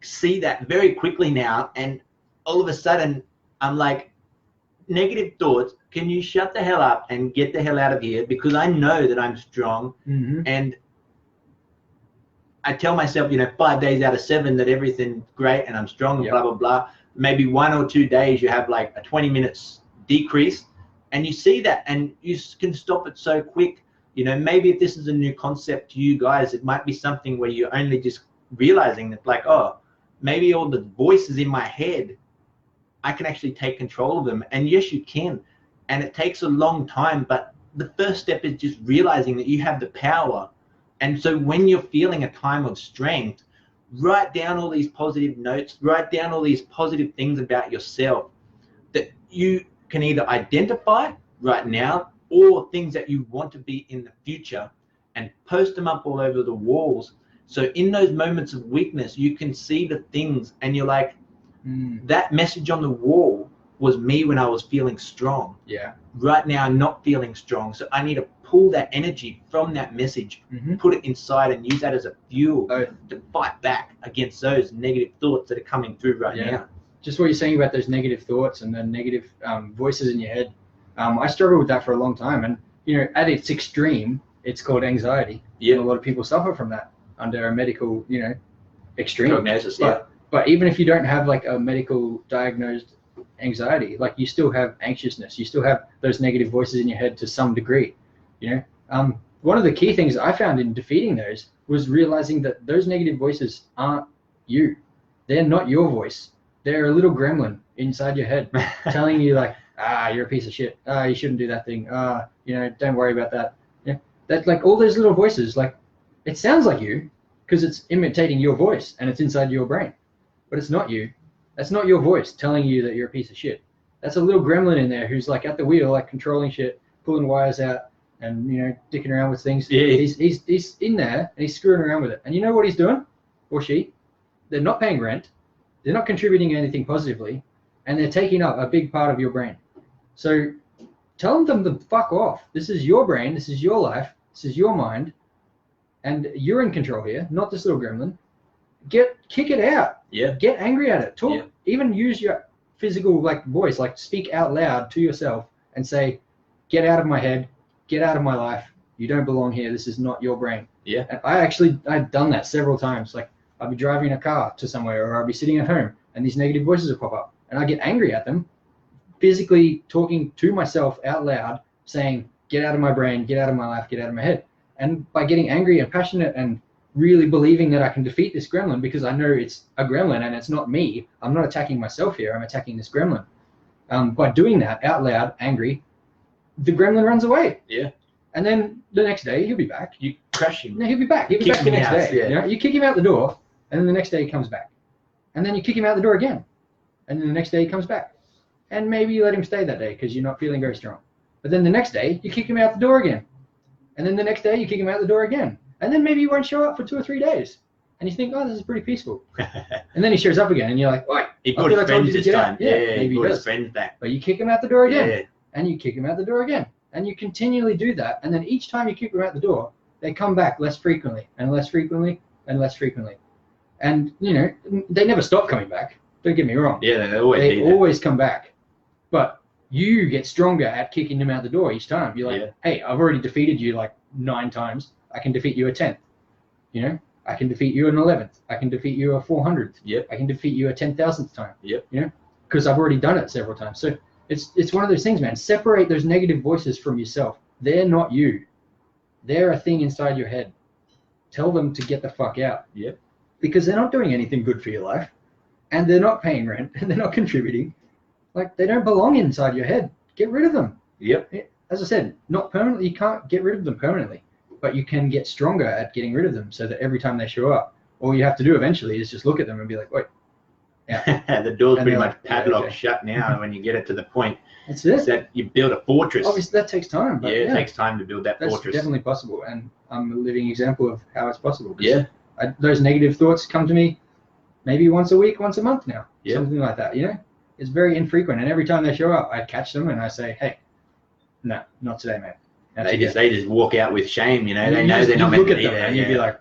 see that very quickly now, and all of a sudden I'm like, negative thoughts, can you shut the hell up and get the hell out of here? Because I know that I'm strong, and I tell myself, you know, 5 days out of 7 that everything's great and I'm strong and blah, blah, blah. Maybe 1 or 2 days you have like a 20 minutes decrease, and you see that and you can stop it so quick. You know, maybe if this is a new concept to you guys, it might be something where you're only just realizing that, like, oh, maybe all the voices in my head, I can actually take control of them. And yes, you can. And it takes a long time, but the first step is just realizing that you have the power. And so when you're feeling a time of strength, write down all these positive notes, write down all these positive things about yourself that you can either identify right now or things that you want to be in the future, and post them up all over the walls. So in those moments of weakness, you can see the things and you're like, that message on the wall was me when I was feeling strong. Right now, I'm not feeling strong. So I need to pull that energy from that message, put it inside, and use that as a fuel to fight back against those negative thoughts that are coming through right now. Just what you're saying about those negative thoughts and the negative voices in your head. I struggled with that for a long time. And, you know, at its extreme, it's called anxiety. And a lot of people suffer from that under a medical, you know, extreme. Prognosis, But even if you don't have like a medical diagnosed anxiety, like you still have anxiousness, you still have those negative voices in your head to some degree, you know. One of the key things I found in defeating those was realizing that those negative voices aren't you. They're not your voice. They're a little gremlin inside your head telling you, like, you're a piece of shit. You shouldn't do that thing. You know, don't worry about that. Yeah, that's like all those little voices. Like, it sounds like you because it's imitating your voice and it's inside your brain, but it's not you. That's not your voice telling you that you're a piece of shit. That's a little gremlin in there who's like at the wheel, like controlling shit, pulling wires out, and, you know, dicking around with things. He's in there and he's screwing around with it. And you know what he's doing, or she? They're not paying rent. They're not contributing anything positively, and they're taking up a big part of your brain. So tell them to fuck off. This is your brain. This is your life. This is your mind. and you're in control here, not this little gremlin. Kick it out. Yeah. Get angry at it. Talk. Yeah. Even use your physical like voice, like speak out loud to yourself and say, "Get out of my head. Get out of my life. You don't belong here. This is not your brain." Yeah. And I've done that several times. Like I'll be driving a car to somewhere, or I'll be sitting at home, and these negative voices will pop up, and I get angry at them. Physically talking to myself out loud, saying, "Get out of my brain. Get out of my life. Get out of my head." And by getting angry and passionate and really believing that I can defeat this gremlin, because I know it's a gremlin and it's not me. I'm not attacking myself here. I'm attacking this gremlin. By doing that out loud, angry, the gremlin runs away. Yeah. And then the next day he'll be back. You crush him. No, he'll be back. He'll be back the next day. Yeah. You know? You kick him out the door, and then the next day he comes back. And then you kick him out the door again, and then the next day he comes back. And maybe you let him stay that day because you're not feeling very strong. But then the next day you kick him out the door again, and then the next day you kick him out the door again. And then maybe he won't show up for 2 or 3 days. And you think, oh, this is pretty peaceful. And then he shows up again, and you're like, oi, he brought his friends this time. Yeah, maybe he brought does. his friends back. But you kick him out the door again, Yeah. and you kick him out the door again. And you continually do that. And then each time you kick them out the door, they come back less frequently and less frequently and less frequently. And, you know, they never stop coming back. Don't get me wrong. Yeah, they always come back. But you get stronger at kicking them out the door each time. You're like, hey, I've already defeated you like 9 times. I can defeat you a 10th. You know, I can defeat you an 11th. I can defeat you a 400th. Yep. I can defeat you a 10,000th time. Yep. You know, because I've already done it several times. So it's one of those things, man. Separate those negative voices from yourself. They're not you. They're a thing inside your head. Tell them to get the fuck out. Yep. Because they're not doing anything good for your life, and they're not paying rent, and they're not contributing. Like, they don't belong inside your head. Get rid of them. Yep. As I said, not permanently. You can't get rid of them permanently, but you can get stronger at getting rid of them, so that every time they show up, all you have to do eventually is just look at them and be like, wait. Yeah. The door's And pretty they're much like, padlocked shut now when you get it to the point. That's it. That you build a fortress. Obviously, that takes time. But It takes time to build that that's fortress. definitely possible, and I'm a living example of how it's possible. Yeah. Those negative thoughts come to me maybe once a week, once a month now, Yeah. something like that. You know, it's very infrequent, and every time they show up, I catch them and I say, "Hey, no, not today, man." And They just walk out with shame. You know, they know just, they're not meant to be them there. and you'd be like,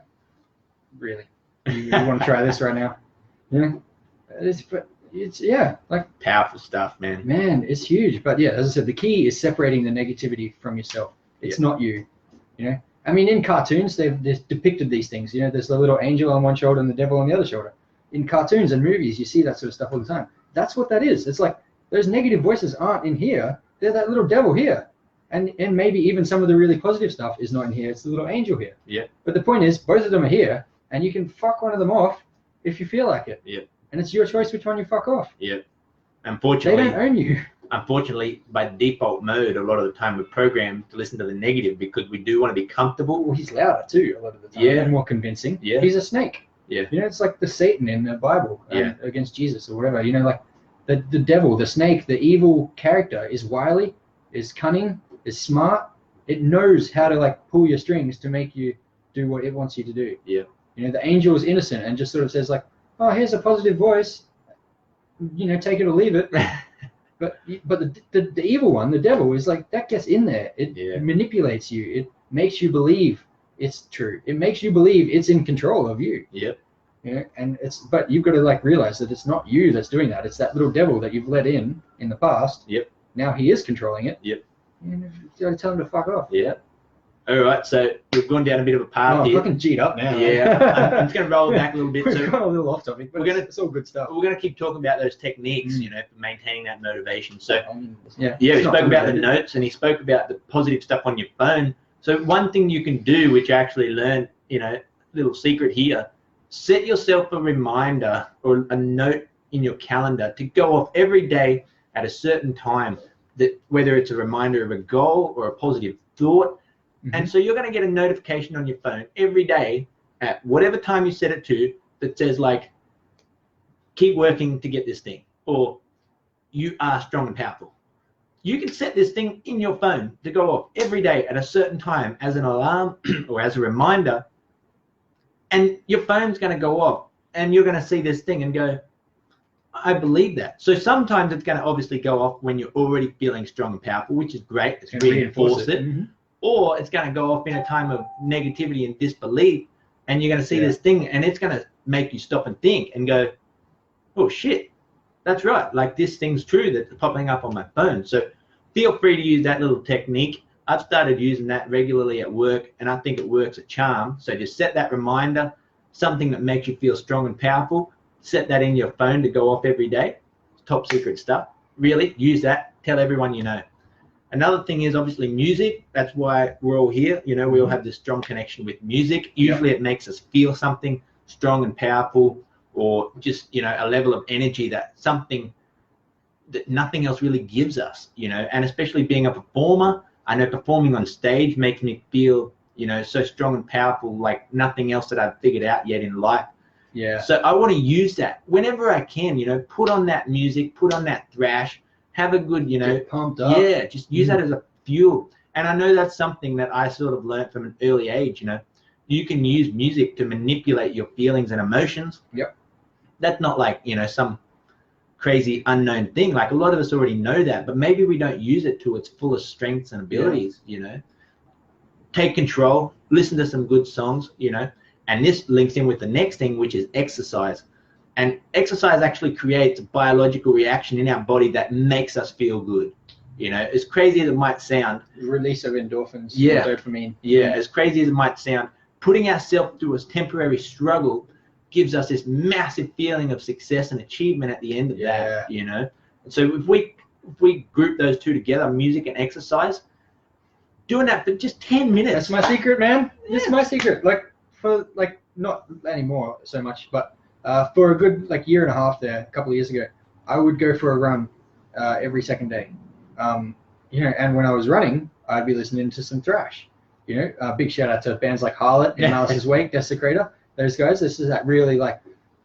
"Really? You want to try this right now?" You know, it's like, powerful stuff, man. man, it's huge. But yeah, as I said, the key is separating the negativity from yourself. It's not you. You know, I mean, in cartoons, they've depicted these things. You know, there's the little angel on one shoulder and the devil on the other shoulder. In cartoons and movies, you see that sort of stuff all the time. That's what that is. It's like those negative voices aren't in here. They're that little devil here. And maybe even some of the really positive stuff is not in here. It's the little angel here. Yeah. But the point is, both of them are here, and you can fuck one of them off if you feel like it. Yeah. And it's your choice which one you fuck off. Yeah. They Unfortunately, don't own you. Unfortunately, by default mode, a lot of the time we're programmed to listen to the negative because we do want to be comfortable. Well, he's louder too a lot of the time. Yeah. And more convincing. Yeah. He's a snake. Yeah. You know, it's like the Satan in the Bible against Jesus or whatever. You know, like the devil, the snake, the evil character is wily, is cunning, is smart. It knows how to like pull your strings to make you do what it wants you to do. Yeah. You know, the angel is innocent and just sort of says like, oh, here's a positive voice. You know, take it or leave it. But the evil one, the devil, is like, that gets in there. It manipulates you. It makes you believe it's true. It makes you believe it's in control of you. Yep. You know, and but you've got to like realize that it's not you that's doing that. It's that little devil that you've let in the past. Yep. Now he is controlling it. Yep. And you got to tell him to fuck off. Yeah. All right, so we've gone down a bit of a path here. Fucking G'd up now. Yeah, I'm just going to roll back a little bit. We've gone a little off topic, but it's all good stuff. We're going to keep talking about those techniques, you know, for maintaining that motivation. So, yeah, he spoke about the notes and he spoke about the positive stuff on your phone. So one thing you can do, which I actually learned, you know, little secret here, set yourself a reminder or a note in your calendar to go off every day at a certain time, that whether it's a reminder of a goal or a positive thought. And so you're going to get a notification on your phone every day at whatever time you set it to that says like, keep working to get this thing, or you are strong and powerful. You can set this thing in your phone to go off every day at a certain time as an alarm or as a reminder, and your phone's going to go off and you're going to see this thing and go, I believe that. So sometimes it's going to obviously go off when you're already feeling strong and powerful, which is great. It's reinforce it. or it's going to go off in a time of negativity and disbelief, and you're going to see this thing, and it's going to make you stop and think and go, oh shit, that's right, like this thing's true that's popping up on my phone. So feel free to use that little technique. I've started using that regularly at work, and I think it works a charm. So just set that reminder, something that makes you feel strong and powerful, set that in your phone to go off every day. Top secret stuff. Really use that, tell everyone you know. Another thing is obviously music. That's why we're all here. You know, we all have this strong connection with music. Usually it makes us feel something strong and powerful, or just, you know, a level of energy, that something that nothing else really gives us, you know. And especially being a performer, I know performing on stage makes me feel, you know, so strong and powerful, like nothing else that I've figured out yet in life. Yeah. So I want to use that whenever I can, you know, put on that music, put on that thrash, have a good, you know, get pumped up. Yeah, just use that as a fuel. And I know that's something that I sort of learned from an early age, you know. You can use music to manipulate your feelings and emotions. Yep. That's not like, you know, some crazy unknown thing. Like a lot of us already know that, but maybe we don't use it to its fullest strengths and abilities, you know. Take control, listen to some good songs, you know. And this links in with the next thing, which is exercise. And exercise actually creates a biological reaction in our body that makes us feel good. You know, as crazy as it might sound. Release of endorphins, dopamine. Yeah, as crazy as it might sound, putting ourselves through a temporary struggle gives us this massive feeling of success and achievement at the end of that, you know. So if we group those two together, music and exercise, doing that for just 10 minutes. That's my secret, man. That's my secret. Like not anymore so much, but for a good year and a half there, a couple of years ago, I would go for a run every second day. You know, and when I was running, I'd be listening to some thrash. You know, big shout out to bands like Harlot, Analysis Wake, Desecrator. Those guys. This is that really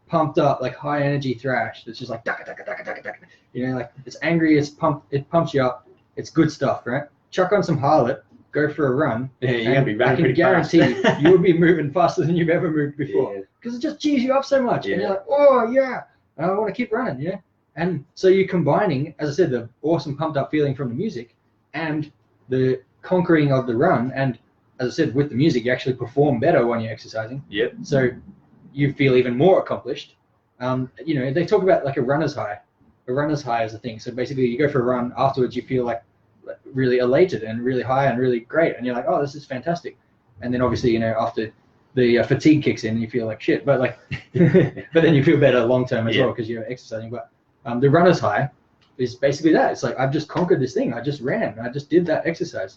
pumped up, high energy thrash. It's just daka, daka, daka, daka, daka. You know, it's angry, it's pumped, it pumps you up. It's good stuff, right? Chuck on some Harlot, go for a run. Yeah, you're gonna be running pretty fast. I can guarantee you'll be moving faster than you've ever moved before, because it just cheers you up so much, and you're like, oh yeah, I want to keep running, you know. And so you're combining, as I said, the awesome pumped up feeling from the music and the conquering of the run. And as I said, with the music, you actually perform better when you're exercising. Yep. So you feel even more accomplished. You know, they talk about a runner's high. A runner's high is a thing. So basically, you go for a run, afterwards you feel really elated and really high and really great, and you're like, oh, this is fantastic. And then obviously, you know, after the fatigue kicks in, you feel like shit. But but then you feel better long term as well, because you're exercising. But the runner's high is basically that. It's I've just conquered this thing. I just ran. I just did that exercise.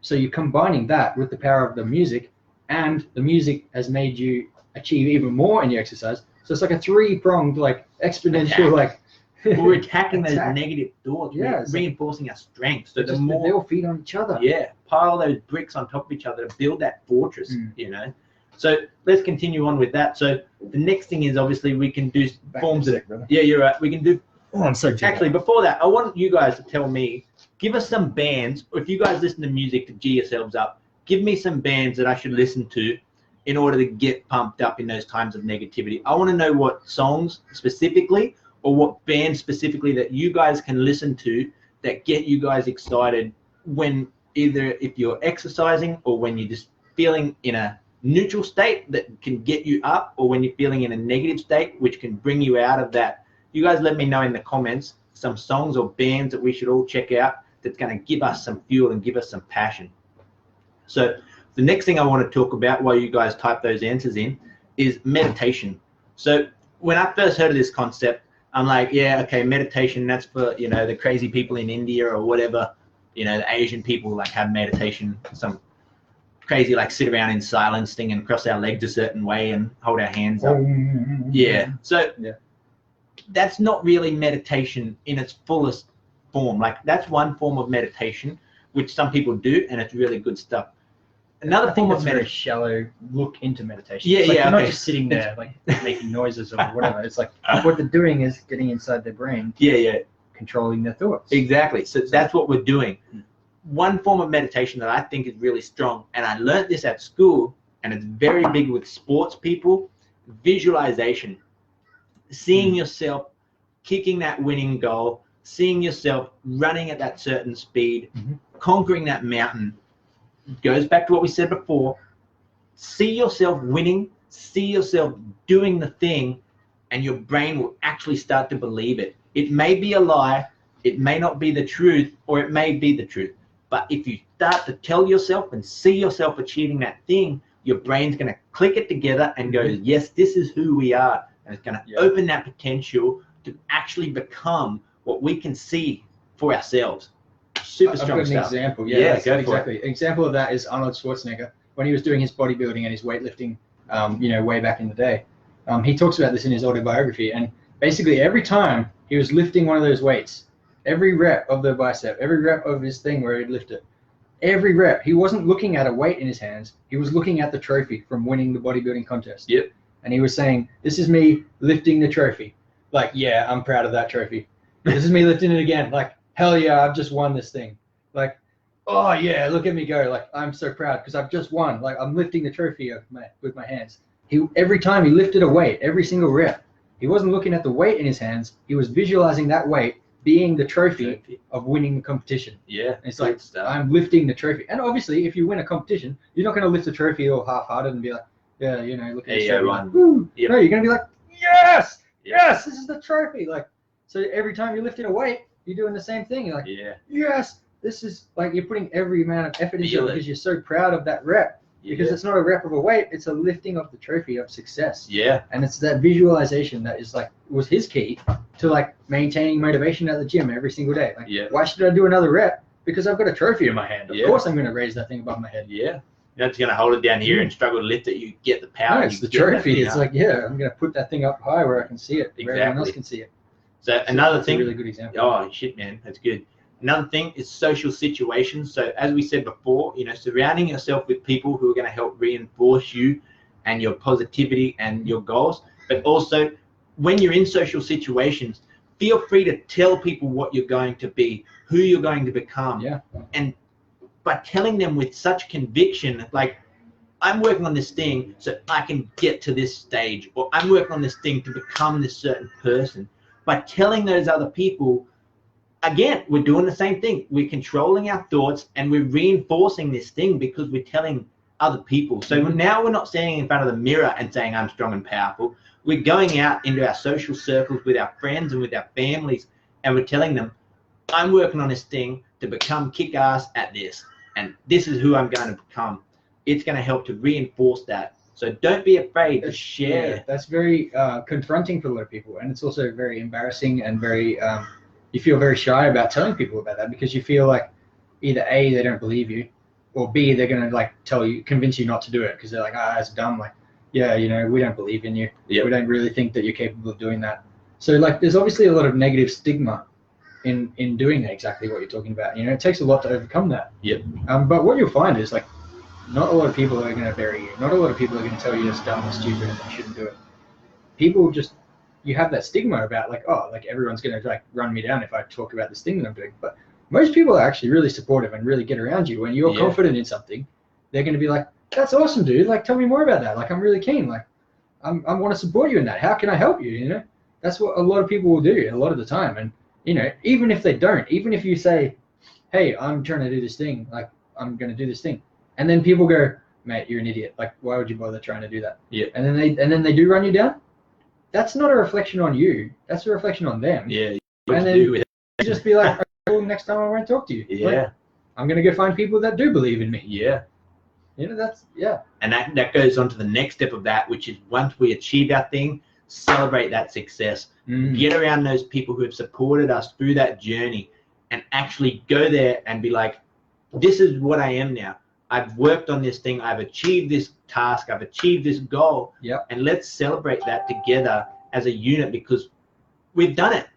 So you're combining that with the power of the music, and the music has made you achieve even more in your exercise. So it's a three-pronged, exponential, we're attacking those negative thoughts. We're reinforcing our strengths. So the more they all feed on each other. Yeah, pile those bricks on top of each other to build that fortress. You know. So let's continue on with that. So the next thing is obviously we can do forms of. Yeah, you're right. We can do. Oh, I'm so tired. Actually, before that, I want you guys to tell me. Give us some bands, or if you guys listen to music to G yourselves up, give me some bands that I should listen to in order to get pumped up in those times of negativity. I want to know what songs specifically, or what bands specifically that you guys can listen to that get you guys excited when either if you're exercising, or when you're just feeling in a neutral state that can get you up, or when you're feeling in a negative state which can bring you out of that. You guys let me know in the comments some songs or bands that we should all check out that's going to give us some fuel and give us some passion. So the next thing I want to talk about while you guys type those answers in is meditation. So when I first heard of this concept, I'm like, yeah, okay, meditation, that's for, you know, the crazy people in India or whatever, you know, the Asian people have meditation, some crazy sit around in silence thing and cross our legs a certain way and hold our hands up. Yeah. So that's not really meditation in its fullest form. That's one form of meditation, which some people do, and it's really good stuff. Another form of very shallow look into meditation. Yeah, You're not just sitting there making noises or whatever. It's what they're doing is getting inside their brain. Controlling their thoughts. Exactly. So that's what we're doing. One form of meditation that I think is really strong, and I learned this at school, and it's very big with sports people, visualization. Seeing yourself kicking that winning goal, seeing yourself running at that certain speed, conquering that mountain, goes back to what we said before. See yourself winning, see yourself doing the thing, and your brain will actually start to believe it. It may be a lie, it may not be the truth, or it may be the truth. But if you start to tell yourself and see yourself achieving that thing, your brain's going to click it together and go, yes, this is who we are. And it's going to open that potential to actually become what we can see for ourselves. Super strong stuff. I've got an example. Go exactly. An example of that is Arnold Schwarzenegger when he was doing his bodybuilding and his weightlifting, way back in the day. He talks about this in his autobiography, and basically every time he was lifting one of those weights, every rep of the bicep, every rep of his thing where he'd lift it, every rep, he wasn't looking at a weight in his hands. He was looking at the trophy from winning the bodybuilding contest. Yep. And he was saying, this is me lifting the trophy. Like, yeah, I'm proud of that trophy. This is me lifting it again. Like, hell yeah, I've just won this thing. Like, oh yeah, look at me go. Like, I'm so proud because I've just won. Like, I'm lifting the trophy with my hands. Every time he lifted a weight, every single rep, he wasn't looking at the weight in his hands. He was visualizing that weight being the trophy of winning the competition. Yeah. And it's like, I'm lifting the trophy. And obviously, if you win a competition, you're not going to lift the trophy all half-hearted and be like, yeah, look at this trophy. Like, woo. Yep. No, you're going to be like, yes, yes, this is the trophy. Like, so every time you're lifting a weight, you're doing the same thing. You're like, yes, this is like, you're putting every amount of effort into it because you're so proud of that rep. Because it's not a rep of a weight, it's a lifting of the trophy of success. Yeah. And it's that visualization that is like, was his key to like maintaining motivation at the gym every single day. Like, why should I do another rep? Because I've got a trophy in my hand. Of course I'm going to raise that thing above my head. Yeah. You're not just going to hold it down here and struggle to lift it. You get the power. No, it's the trophy. It's like, I'm going to put that thing up high where I can see it, where everyone else can see it. So another thing. A really good example. Oh, shit, man. That's good. Another thing is social situations. So as we said before, surrounding yourself with people who are going to help reinforce you and your positivity and your goals. But also, when you're in social situations, feel free to tell people what you're going to be, who you're going to become. Yeah. And by telling them with such conviction, like, I'm working on this thing so I can get to this stage, or I'm working on this thing to become this certain person. By telling those other people, again, we're doing the same thing. We're controlling our thoughts and we're reinforcing this thing because we're telling other people. So now we're not standing in front of the mirror and saying, I'm strong and powerful. We're going out into our social circles with our friends and with our families, and we're telling them, I'm working on this thing to become kick-ass at this, and this is who I'm going to become. It's going to help to reinforce that. So don't be afraid to share. Yeah, that's very confronting for a lot of people, and it's also very embarrassing and very you feel very shy about telling people about that because you feel like either A, they don't believe you, or B, they're going to like convince you not to do it because they're like, that's dumb. Like, we don't believe in you. Yep. We don't really think that you're capable of doing that. So like, there's obviously a lot of negative stigma in doing exactly what you're talking about. It takes a lot to overcome that. Yep. But what you'll find is like, not a lot of people are going to bury you. Not a lot of people are going to tell you it's dumb or stupid and you shouldn't do it. People just, you have that stigma about like, everyone's going to like run me down if I talk about this thing that I'm doing. But most people are actually really supportive and really get around you. When you're confident in something, they're going to be like, that's awesome, dude. Like, tell me more about that. Like, I'm really keen. Like, I want to support you in that. How can I help you? That's what a lot of people will do a lot of the time. And, even if they don't, even if you say, hey, I'm trying to do this thing, like, I'm going to do this thing. And then people go, mate, you're an idiot. Like, why would you bother trying to do that? Yeah. And then they do run you down. That's not a reflection on you. That's a reflection on them. Yeah. And then you just be like, well, next time I won't talk to you. Yeah. Like, I'm going to go find people that do believe in me. Yeah. And that goes on to the next step of that, which is once we achieve our thing, celebrate that success. Get around those people who have supported us through that journey and actually go there and be like, this is what I am now. I've worked on this thing. I've achieved this task. I've achieved this goal. Yep. And let's celebrate that together as a unit because we've done it,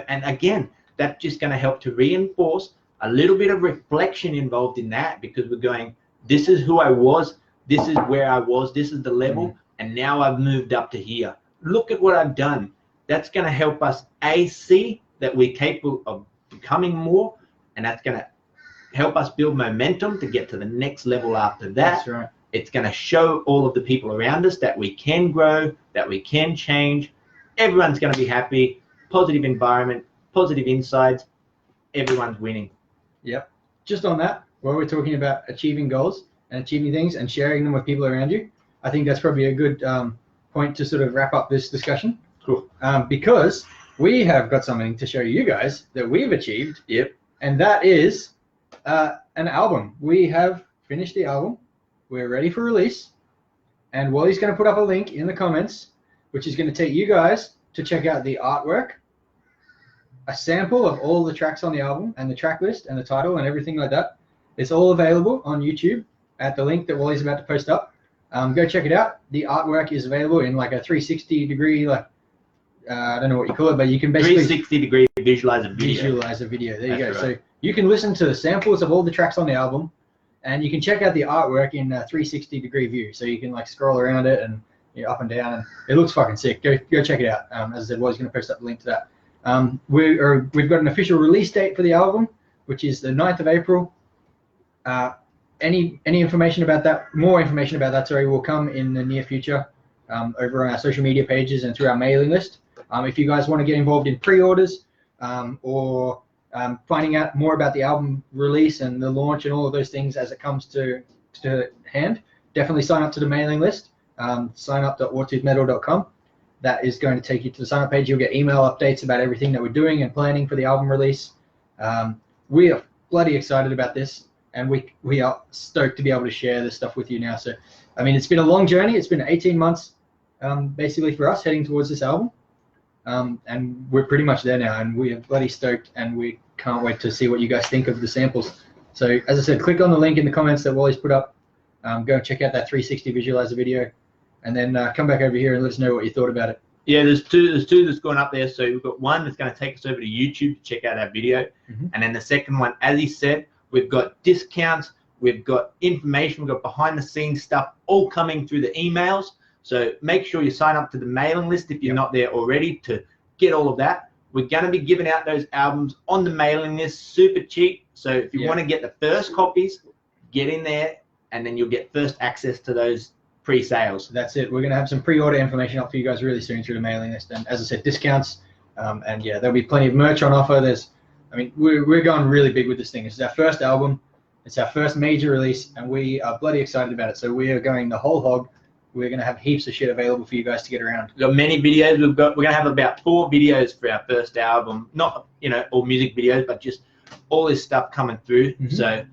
and again, that's just going to help to reinforce a little bit of reflection involved in that because we're going, this is who I was. This is where I was. This is the level. And now I've moved up to here. Look at what I've done. That's going to help us see that we're capable of becoming more. And that's going to help us build momentum to get to the next level after that. That's right. It's going to show all of the people around us that we can grow, that we can change. Everyone's going to be happy, positive environment, positive insides. Everyone's winning. Yep. Just on that, while we're talking about achieving goals and achieving things and sharing them with people around you, I think that's probably a good point to sort of wrap up this discussion. Cool. Because we have got something to show you guys that we've achieved. Yep. And that is an album. We have finished the album. We're ready for release. And Wally's going to put up a link in the comments, which is going to take you guys to check out the artwork, a sample of all the tracks on the album, and the track list and the title and everything like that. It's all available on YouTube at the link that Wally's about to post up. Go check it out. The artwork is available in like a 360 degree, like I don't know what you call it, but you can basically 360 degree visualize a video. Visualize a video. There you go. Right. So you can listen to the samples of all the tracks on the album, and you can check out the artwork in a 360 degree view. So you can like scroll around it and up and down, and it looks fucking sick. Go check it out. As I said, Wally's going to post up a link to that. We've got an official release date for the album, which is the 9th of April. Any information about that, more information about that, sorry, will come in the near future over on our social media pages and through our mailing list. If you guys want to get involved in pre-orders or finding out more about the album release and the launch and all of those things as it comes to hand, definitely sign up to the mailing list. Sign up at wartoothmetal.com. That is going to take you to the sign up page. You'll get email updates about everything that we're doing and planning for the album release. We are bloody excited about this, and we are stoked to be able to share this stuff with you now. So, I mean, it's been a long journey. It's been 18 months basically for us heading towards this album. And we're pretty much there now, and we are bloody stoked, and we can't wait to see what you guys think of the samples. So, as I said, click on the link in the comments that Wally's put up. Go and check out that 360 visualizer video, and then come back over here and let us know what you thought about it. Yeah, there's two that's gone up there. So we've got one that's going to take us over to YouTube to check out our video, and then the second one, as he said, we've got discounts, we've got information, we've got behind the scenes stuff all coming through the emails. So make sure you sign up to the mailing list if you're not there already to get all of that. We're going to be giving out those albums on the mailing list super cheap. So if you want to get the first copies, get in there, and then you'll get first access to those pre-sales. That's it. We're going to have some pre-order information up for you guys really soon through the mailing list. And as I said, discounts. And yeah, there'll be plenty of merch on offer. We're going really big with this thing. This is our first album. It's our first major release, and we are bloody excited about it. So we are going the whole hog. We're going to have heaps of shit available for you guys to get around. We've got many videos. We're going to have about 4 videos for our first album. Not, all music videos, but just all this stuff coming through. So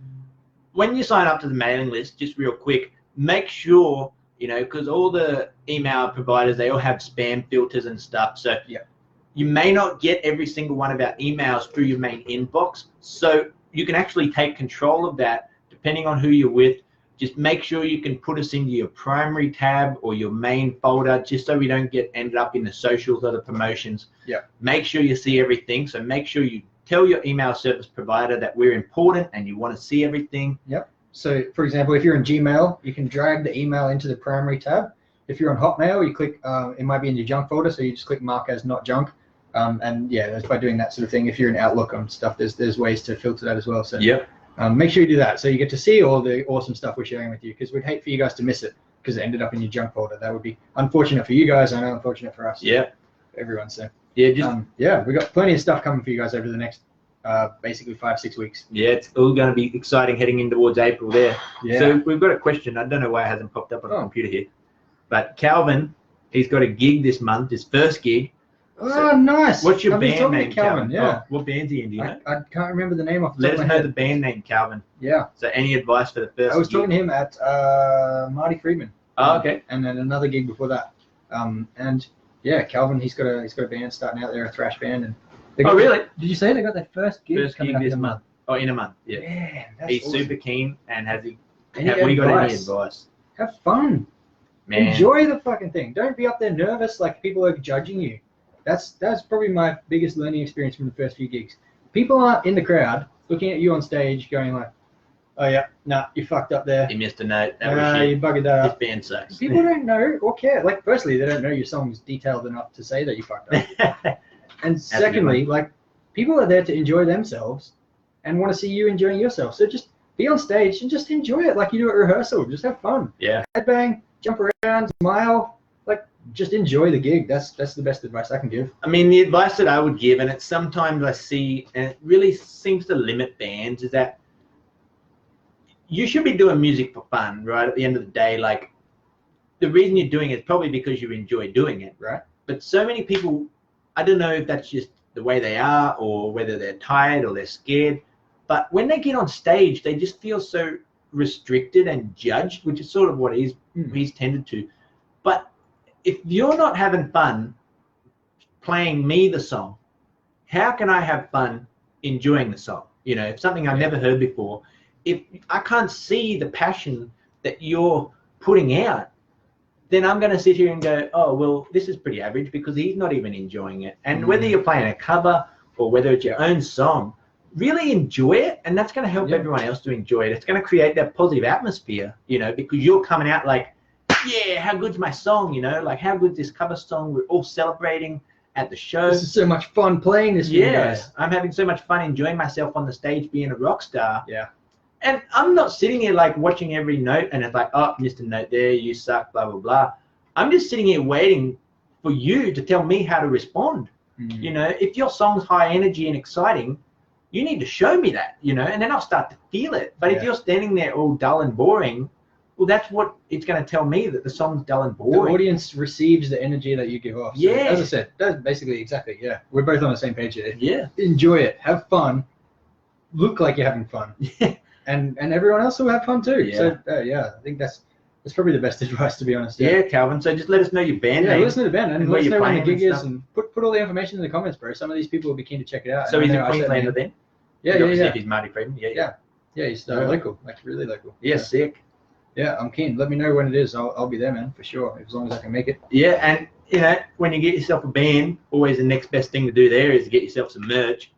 when you sign up to the mailing list, just real quick, make sure, because all the email providers, they all have spam filters and stuff. So you may not get every single one of our emails through your main inbox. So you can actually take control of that depending on who you're with. Just make sure you can put us into your primary tab or your main folder, just so we don't get ended up in the socials or the promotions. Make sure you see everything. So make sure you tell your email service provider that we're important and you want to see everything. So, for example, if you're in Gmail, you can drag the email into the primary tab. If you're on Hotmail, you click, it might be in your junk folder, so you just click mark as not junk. And yeah, that's by doing that sort of thing. If you're in Outlook and stuff, there's ways to filter that as well. So make sure you do that, so you get to see all the awesome stuff we're sharing with you, because we'd hate for you guys to miss it because it ended up in your junk folder. That would be unfortunate for you guys. I know, unfortunate for us. Everyone. So we've got plenty of stuff coming for you guys over the next basically 5-6 weeks. It's all going to be exciting heading in towards April there. So we've got a question. I don't know why it hasn't popped up on the computer here, but Calvin, he's got a gig this month, his first gig. Oh, nice. What's your band name, Calvin? What band's he in, do you know? I can't remember the name off the top of my Let us know head. the band name, Calvin. Yeah. So any advice for the first I was gig? talking to him at Marty Friedman. Oh, okay. And then another gig before that. And yeah, Calvin, he's got a band starting out there, a thrash band. And really? Did you say they got their first gig? First gig this month. Oh, in a month. Yeah. That's He's awesome. super keen, and have we got any advice? Have fun. Man. Enjoy the fucking thing. Don't be up there nervous like people are judging you. That's probably my biggest learning experience from the first few gigs. People aren't in the crowd looking at you on stage going like, oh yeah, nah, you fucked up there. You missed a note. You buggered that up. This band sucks. People don't know or care. Like, firstly, they don't know your song's detailed enough to say that you fucked up. And secondly, like, people are there to enjoy themselves and want to see you enjoying yourself. So just be on stage and just enjoy it like you do at rehearsal. Just have fun. Headbang, jump around, smile. Like, just enjoy the gig. That's the best advice I can give. I mean, the advice that I would give, and it's sometimes I see, and it really seems to limit bands, is that you should be doing music for fun, right? At the end of the day, like the reason you're doing it is probably because you enjoy doing it, right? But so many people, I don't know if that's just the way they are or whether they're tired or they're scared, but when they get on stage, they just feel so restricted and judged, which is sort of what he's tended to. But if you're not having fun playing me the song, how can I have fun enjoying the song? You know, if something I've never heard before, if I can't see the passion that you're putting out, then I'm going to sit here and go, oh, well, this is pretty average because he's not even enjoying it. And whether you're playing a cover or whether it's your own song, really enjoy it, and that's going to help everyone else to enjoy it. It's going to create that positive atmosphere, you know, because you're coming out like, yeah, how good's my song, you know, like how good's this cover song? We're all celebrating at the show. This is so much fun playing this for you guys. I'm having so much fun enjoying myself on the stage being a rock star. Yeah. And I'm not sitting here like watching every note and it's like, oh, missed a note there, you suck, blah, blah, blah. I'm just sitting here waiting for you to tell me how to respond. You know, if your song's high energy and exciting, you need to show me that, you know, and then I'll start to feel it. But if you're standing there all dull and boring, well, that's what it's going to tell me, that the song's dull and boring. The audience receives the energy that you give off. So, as I said, that's basically exactly, we're both on the same page here. Yeah. Enjoy it. Have fun. Look like you're having fun. And everyone else will have fun too. Yeah. So, I think that's probably the best advice, to be honest. Yeah, Calvin. So just let us know your band name. Let us know the band and let us know when the gig is, stuff. and put all the information in the comments, bro. Some of these people will be keen to check it out. So he's a Queenslander then? Yeah. If he's Marty Friedman. Yeah, he's local, like really local. Yeah, sick. Yeah, I'm keen. Let me know when it is. I'll be there, man, for sure, as long as I can make it. Yeah, and you know, when you get yourself a band, always the next best thing to do there is to get yourself some merch.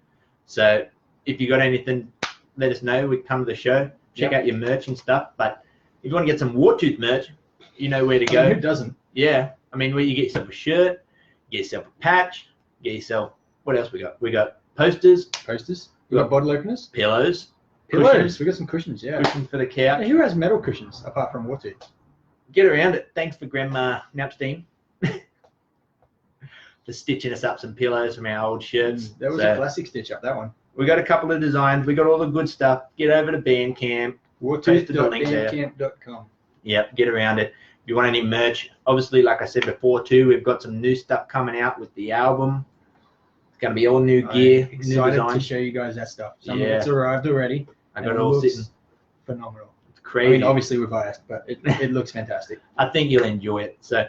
So if you got anything, let us know. We come to the show, check out your merch and stuff. But if you want to get some Wartooth merch, you know where to go. Who doesn't? Yeah, I mean, where you get yourself a shirt, get yourself a patch, get yourself, what else we got? We got posters. We got bottle openers. Pillows. Cushions. We got some cushions, Cushions for the couch. Yeah, who has metal cushions apart from Wartooth? Get around it. Thanks for Grandma Napstein for stitching us up some pillows from our old shirts. That was a classic stitch up, that one. We got a couple of designs. We got all the good stuff. Get over to Bandcamp. Wartooth.bandcamp.com. Yep, get around it. If you want any merch, obviously, like I said before too, we've got some new stuff coming out with the album. It's going to be all new gear, new excited designs. to show you guys that stuff. Some of it's arrived already. I got it all sitting. Phenomenal. It's crazy. I mean, obviously we're biased, but it looks fantastic. I think you'll enjoy it. So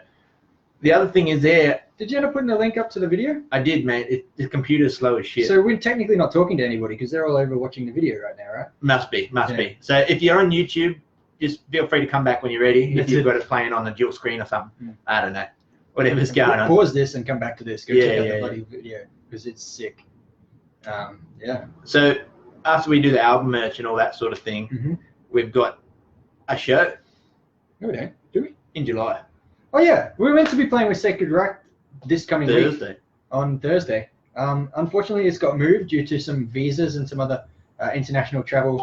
the other thing is there. Did you end up putting a link up to the video? I did, mate. The computer's slow as shit. So we're technically not talking to anybody because they're all over watching the video right now, right? Must be. So if you're on YouTube, just feel free to come back when you're ready. If you've got it playing on the dual screen or something. I don't know. Whatever's going on. Pause this and come back to this. Go check out the bloody video because it's sick. So after we do the album merch and all that sort of thing, we've got a show. No, we don't. Do we? In July. Oh yeah, we were meant to be playing with Sacred Reich this coming Thursday. On Thursday. Unfortunately, it's got moved due to some visas and some other international travel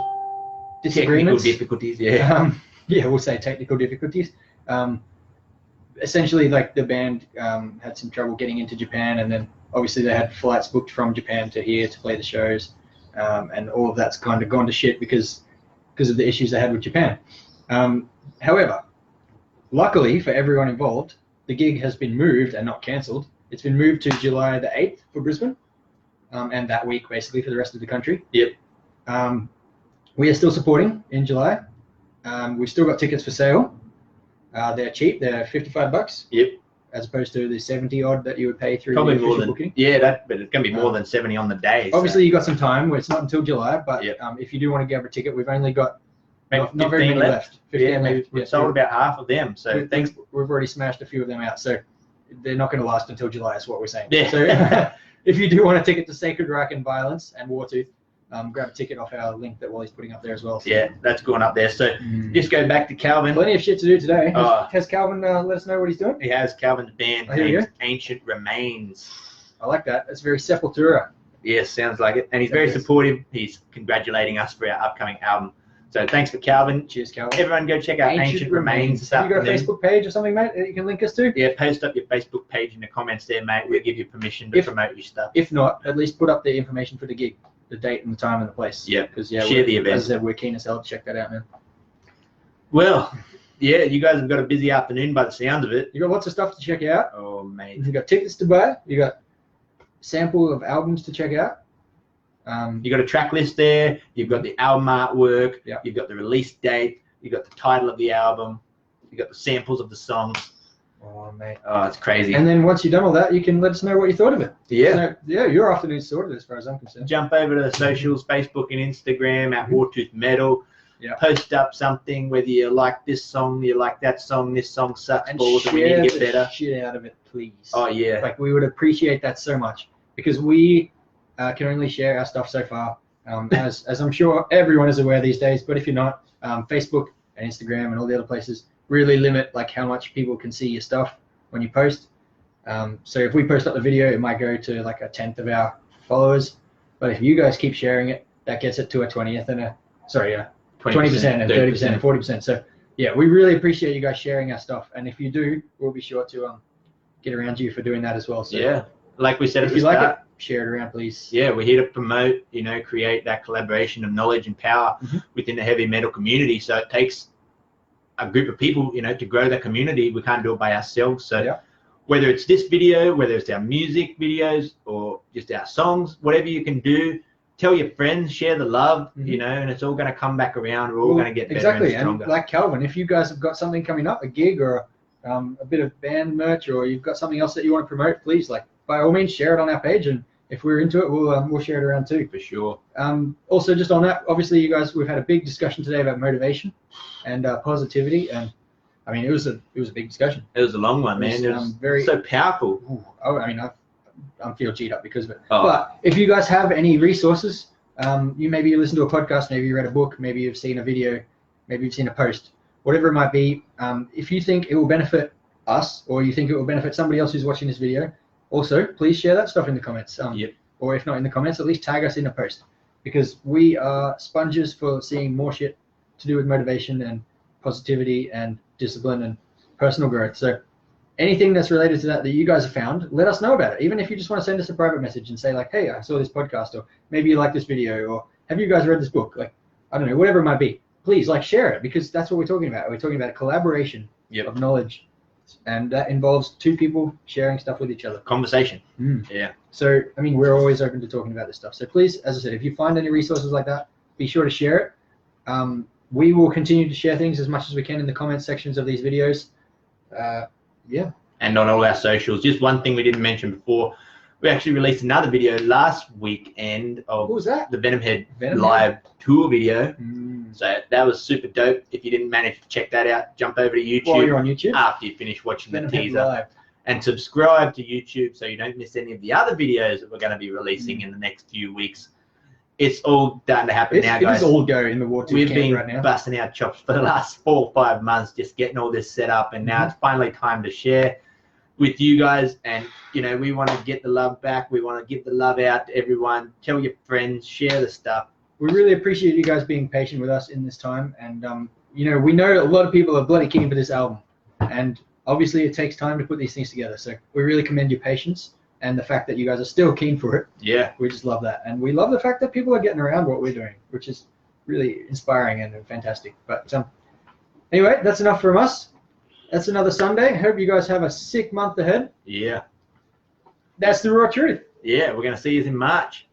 disagreements. Technical difficulties, we'll say technical difficulties. Essentially, like the band had some trouble getting into Japan, and then obviously they had flights booked from Japan to here to play the shows, and all of that's kind of gone to shit because of the issues they had with Japan. However, luckily for everyone involved, the gig has been moved and not cancelled. It's been moved to July the 8th for Brisbane, and that week basically for the rest of the country. Yep. We are still supporting in July. We've still got tickets for sale. They're cheap. They're $55. Yep. As opposed to the 70 odd that you would pay through probably the more than booking. but it's going to be more than 70 on the day. Obviously, you got some time. It's not until July, but if you do want to grab a ticket, we've only got not very many left. 15 left. We've sold about half of them. So thanks. We've already smashed a few of them out. So they're not going to last until July, is what we're saying. Yeah. So if you do want a ticket to Sacred Reich and Violence and Wartooth, grab a ticket off our link that Wally's putting up there as well. So. Yeah, that's going up there. So just go back to Calvin. Plenty of shit to do today. Has Calvin let us know what he's doing? He has. Calvin's band named Ancient Remains. I like that. It's very Sepultura. Yes, sounds like it. And he's very supportive. He's congratulating us for our upcoming album. So thanks for Calvin. Cheers, Calvin. Everyone go check out Ancient Remains. Have you got a Facebook page or something, mate, that you can link us to? Yeah, post up your Facebook page in the comments there, mate. We'll give you permission to promote your stuff. If not, at least put up the information for the gig. The date and the time and the place. Yeah, because share the event. As I said, we're keen as hell to check that out, man. Well, yeah, you guys have got a busy afternoon by the sound of it. You got lots of stuff to check out. Oh, mate. You got tickets to buy. You got sample of albums to check out. You got a track list there. You've got the album artwork. Yeah. You've got the release date. You've got the title of the album. You've got the samples of the songs. Oh, mate. Oh, it's crazy. And then once you've done all that, you can let us know what you thought of it. Yeah. So, yeah, your afternoon's sorted as far as I'm concerned. Jump over to the socials, Facebook and Instagram at Wartooth Metal. Yeah. Post up something, whether you like this song, you like that song, this song sucks And balls, and we need to get better. Shit out of it, please. Oh, yeah. Like, we would appreciate that so much, because we can only share our stuff so far, as I'm sure everyone is aware these days. But if you're not, Facebook and Instagram and all the other places really limit like how much people can see your stuff when you post. So if we post up the video, it might go to like 1/10 of our followers. But if you guys keep sharing it, that gets it to a 20th and 20% and 30% and 40%. So yeah, we really appreciate you guys sharing our stuff. And if you do, we'll be sure to get around to you for doing that as well. So yeah, like we said at if the you start, like it, share it around, please. yeah, we're here to promote, create that collaboration of knowledge and power within the heavy metal community. So it takes a group of people, to grow the community. We can't do it by ourselves. So Yeah. whether it's this video, whether it's our music videos or just our songs, whatever you can do, tell your friends, share the love, and it's all going to come back around. We're all going to get better exactly. and stronger. And like Calvin, if you guys have got something coming up, a gig or a bit of band merch, or you've got something else that you want to promote, please, by all means, share it on our page. And if we're into it, we'll share it around too. For sure. Also, just on that, obviously, you guys, we've had a big discussion today about motivation and positivity, and I mean, it was a big discussion. It was a long one, man. It was very so powerful. I mean, I feel cheated up because of it. Oh. But if you guys have any resources, maybe you listen to a podcast, maybe you read a book, maybe you've seen a video, maybe you've seen a post, whatever it might be. If you think it will benefit us, or you think it will benefit somebody else who's watching this video, also please share that stuff in the comments. Or if not in the comments, at least tag us in a post, because we are sponges for seeing more shit to do with motivation and positivity and discipline and personal growth. So anything that's related to that you guys have found, let us know about it. Even if you just want to send us a private message and say like, hey, I saw this podcast, or maybe you like this video, or have you guys read this book? Like, I don't know, whatever it might be. Please share it, because that's what we're talking about. We're talking about a collaboration of knowledge, and that involves two people sharing stuff with each other. Conversation. Yeah. So, I mean, we're always open to talking about this stuff. So please, as I said, if you find any resources like that, be sure to share it. We will continue to share things as much as we can in the comment sections of these videos. Yeah. And on all our socials. Just one thing we didn't mention before, we actually released another video last weekend of What was that? the Venom Head Venom live tour video. Mm. So that was super dope. If you didn't manage to check that out, jump over to YouTube, While you're on YouTube, after you finish watching Venom the Head teaser. Live. And subscribe to YouTube so you don't miss any of the other videos that we're going to be releasing in the next few weeks. It's all starting to happen now, guys. It is all go in the Wartooth We've camp been right now. busting our chops for the last 4 or 5 months, just getting all this set up, and now it's finally time to share with you guys. And we want to get the love back. We want to give the love out to everyone. Tell your friends, share the stuff. We really appreciate you guys being patient with us in this time. And we know a lot of people are bloody keen for this album, and obviously it takes time to put these things together. So we really commend your patience and the fact that you guys are still keen for it. Yeah. We just love that. And we love the fact that people are getting around what we're doing, which is really inspiring and fantastic. But anyway, that's enough from us. That's another Sunday. Hope you guys have a sick month ahead. Yeah. That's the raw truth. Yeah, we're going to see you in March.